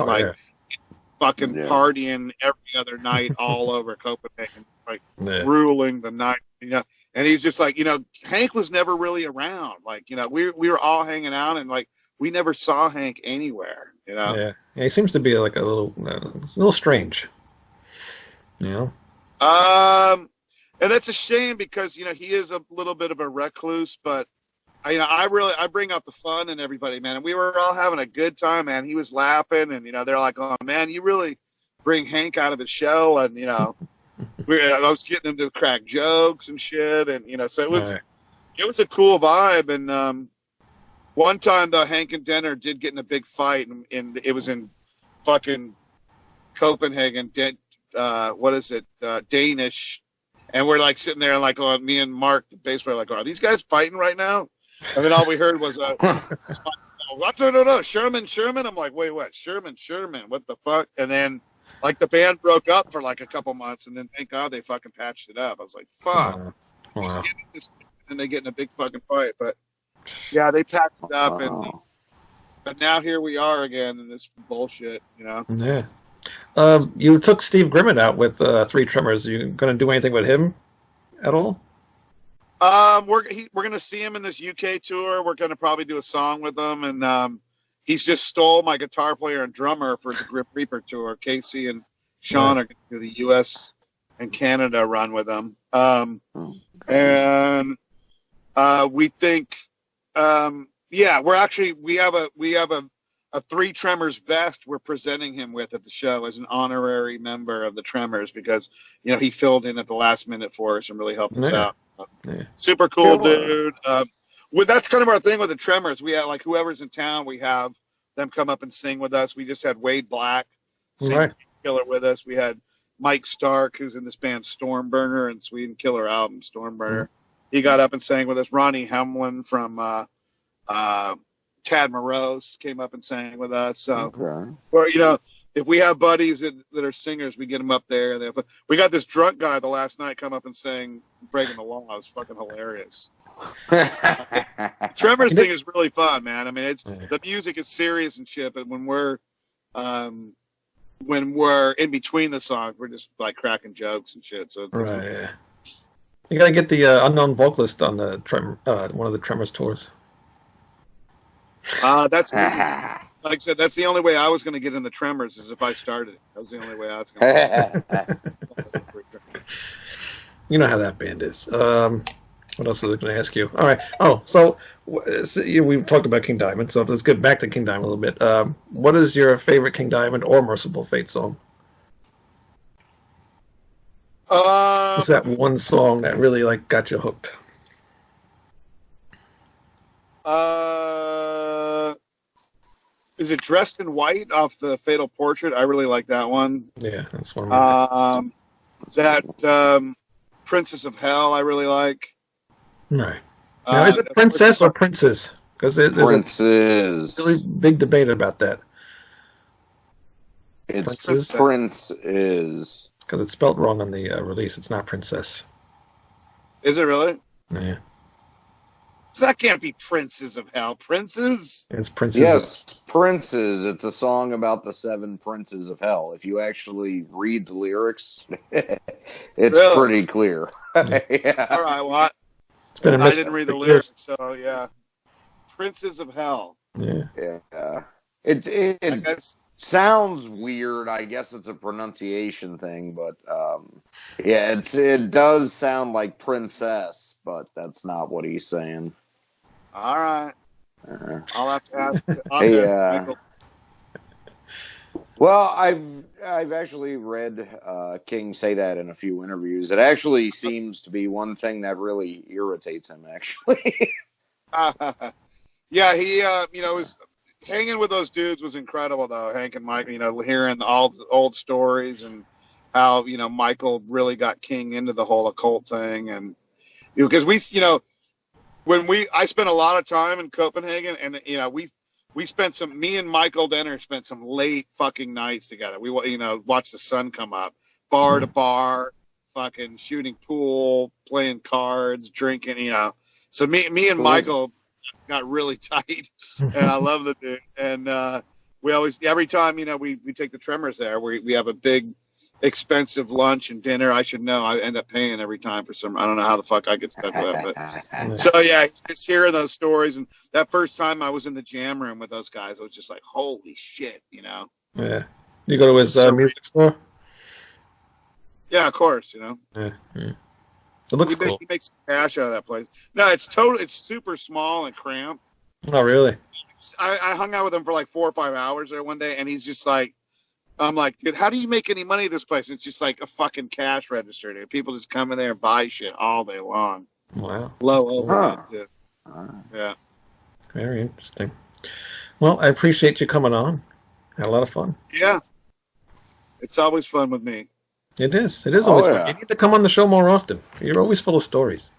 fucking partying every other night all over Copenhagen, like ruling the night, you know. And he's just like, you know, Hank was never really around. Like, you know, we were all hanging out and like we never saw Hank anywhere, you know. Yeah, he seems to be like a little strange, you know. And that's a shame because you know he is a little bit of a recluse, but I bring out the fun in everybody, man. And we were all having a good time, man. He was laughing, and you know they're like, "Oh man, you really bring Hank out of his shell." And you know, I was getting him to crack jokes and shit, and you know, so it was a cool vibe. And one time though, Hank and Denner did get in a big fight, and it was in fucking Copenhagen. Danish. And we're like sitting there, like, oh, me and Mark, the bass player, like, are these guys fighting right now? And then all we heard was, no, Sherman. I'm like, wait, what? Sherman, what the fuck? And then, like, the band broke up for like a couple months, and then thank God they fucking patched it up. I was like, fuck. Wow. And they get in a big fucking fight. But yeah, they patched it up, but now here we are again in this bullshit, you know? Yeah. You took Steve Grimmett out with Three Tremors. Are you going to do anything with him at all? We're going to see him in this UK tour. We're going to probably do a song with him, and he's just stole my guitar player and drummer for the Grip Reaper tour. Casey and Sean are going to do the US and Canada run with him. And we think, we have a Three Tremors vest we're presenting him with at the show as an honorary member of the Tremors because, you know, he filled in at the last minute for us and really helped us out. Super cool dude. That's kind of our thing with the Tremors. We have, like, whoever's in town, we have them come up and sing with us. We just had Wade Black sing Killer with us. We had Mike Stark, who's in this band Stormburner and Sweden Killer album, Stormburner. He got up and sang with us. Ronnie Hamlin from Tad Morose came up and sang with us. So, or you know, if we have buddies that are singers, we get them up there. We got this drunk guy the last night come up and sang "Breaking the Law." It was fucking hilarious. Tremors thing is really fun, man. I mean, it's the music is serious and shit, but when we're in between the songs, we're just like cracking jokes and shit. So you gotta get the unknown vocalist on the one of the Tremors tours. That's like I said. That's the only way I was going to get in the Tremors is if I started. That was the only way I was going to. You know how that band is. What else was I going to ask you? All right. Oh, so we talked about King Diamond. So let's get back to King Diamond a little bit. What is your favorite King Diamond or Merciful Fate song? What's that one song that really like got you hooked? Is it Dressed in White off the Fatal Portrait? I really like that one. Yeah, that's one. That Princess of Hell, I really like. Right. Now, is it Princess or Princess? Because there's a really big debate about that. It's Prince. Because it's spelled wrong on the release. It's not Princess. Is it really? Yeah. That can't be Princes of Hell. Princes? It's Princes. Yes, Princes. It's a song about the 7 Princes of Hell. If you actually read the lyrics, it's pretty clear. Yeah. All right, well, it's been I didn't read the lyrics, so yeah. Princes of Hell. Yeah. It sounds weird. I guess it's a pronunciation thing, but it does sound like princess, but that's not what he's saying. All right. I'll have to ask. Well, I've actually read King say that in a few interviews. It actually seems to be one thing that really irritates him. Actually, yeah, he was hanging with those dudes was incredible though. Hank and Mike, hearing all the old stories and how Michael really got King into the whole occult thing, and because I spent a lot of time in Copenhagen, and we spent me and Michael Denner spent some late fucking nights together. We watched the sun come up, bar to bar, fucking shooting pool, playing cards, drinking, So me and Michael got really tight, and I love the dude. And we always, every time we take the Tremors there, we have a big expensive lunch and dinner. I should know. I end up paying every time for some. I don't know how the fuck I get stuck with it, but so yeah, just hearing those stories. And that first time I was in the jam room with those guys, I was just like, holy shit, Yeah. You go to his music store? Yeah, of course. Yeah. It looks cool. He makes cash out of that place. No, it's super small and cramped. Oh, really? I hung out with him for like 4 or 5 hours there one day, and he's just like, I'm like, dude, how do you make any money at this place? It's just like a fucking cash register, dude. People just come in there and buy shit all day long. Wow. Low overhead, dude. Yeah. Very interesting. Well, I appreciate you coming on. Had a lot of fun. Yeah. It's always fun with me. It is. It is always fun. You need to come on the show more often. You're always full of stories.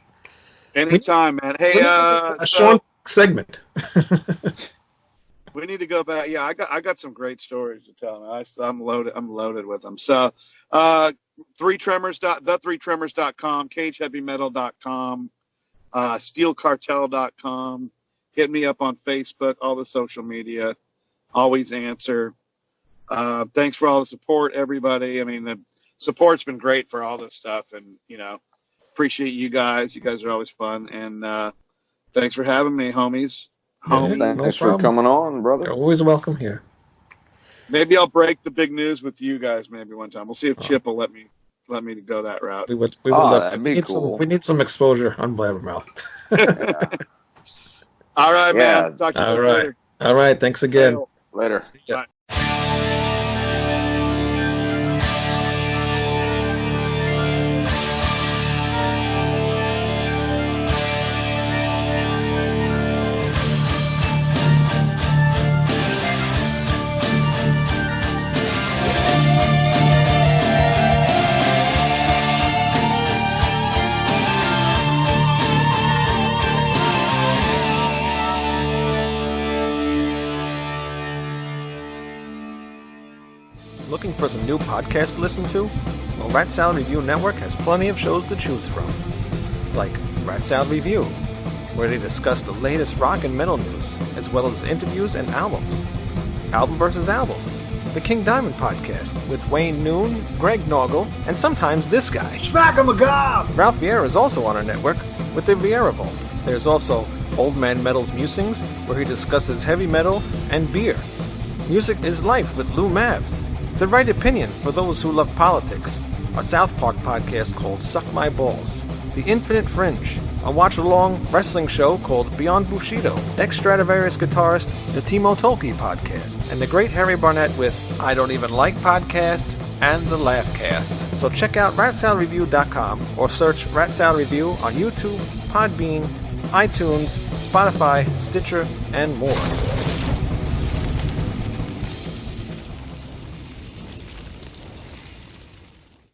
Anytime, man. Hey, a short segment. We need to go back. Yeah, I got some great stories to tell. I'm loaded with them. So, the3tremors.com, cageheavymetal.com, steelcartel.com. Hit me up on Facebook, all the social media. Always answer. Thanks for all the support, everybody. I mean, the support's been great for all this stuff, and appreciate you guys. You guys are always fun, and thanks for having me, homies. Thanks for coming on, brother. You're always welcome here. Maybe I'll break the big news with you guys maybe one time. We'll see if Chip will let me go that route. We would that'd be cool. We need some exposure on Blabbermouth. All right, man. Talk to you later. All right. Thanks again. Later. Bye. Looking for some new podcasts to listen to? Well, Rat Salad Review Network has plenty of shows to choose from. Like Rat Salad Review, where they discuss the latest rock and metal news, as well as interviews and albums. Album versus Album, the King Diamond Podcast, with Wayne Noon, Greg Noggle, and sometimes this guy. Smack him a gob! Ralph Viera is also on our network with the Viera Vault. There's also Old Man Metal's Musings, where he discusses heavy metal and beer. Music is Life with Lou Mavs. The Right Opinion for those who love politics. A South Park podcast called Suck My Balls. The Infinite Fringe. A watch-along wrestling show called Beyond Bushido. Ex-Stradivarius guitarist, the Timo Tolkki podcast. And the Great Harry Barnett with I Don't Even Like Podcast and the Laughcast. So check out ratsaladreview.com or search Rat Salad Review on YouTube, Podbean, iTunes, Spotify, Stitcher, and more.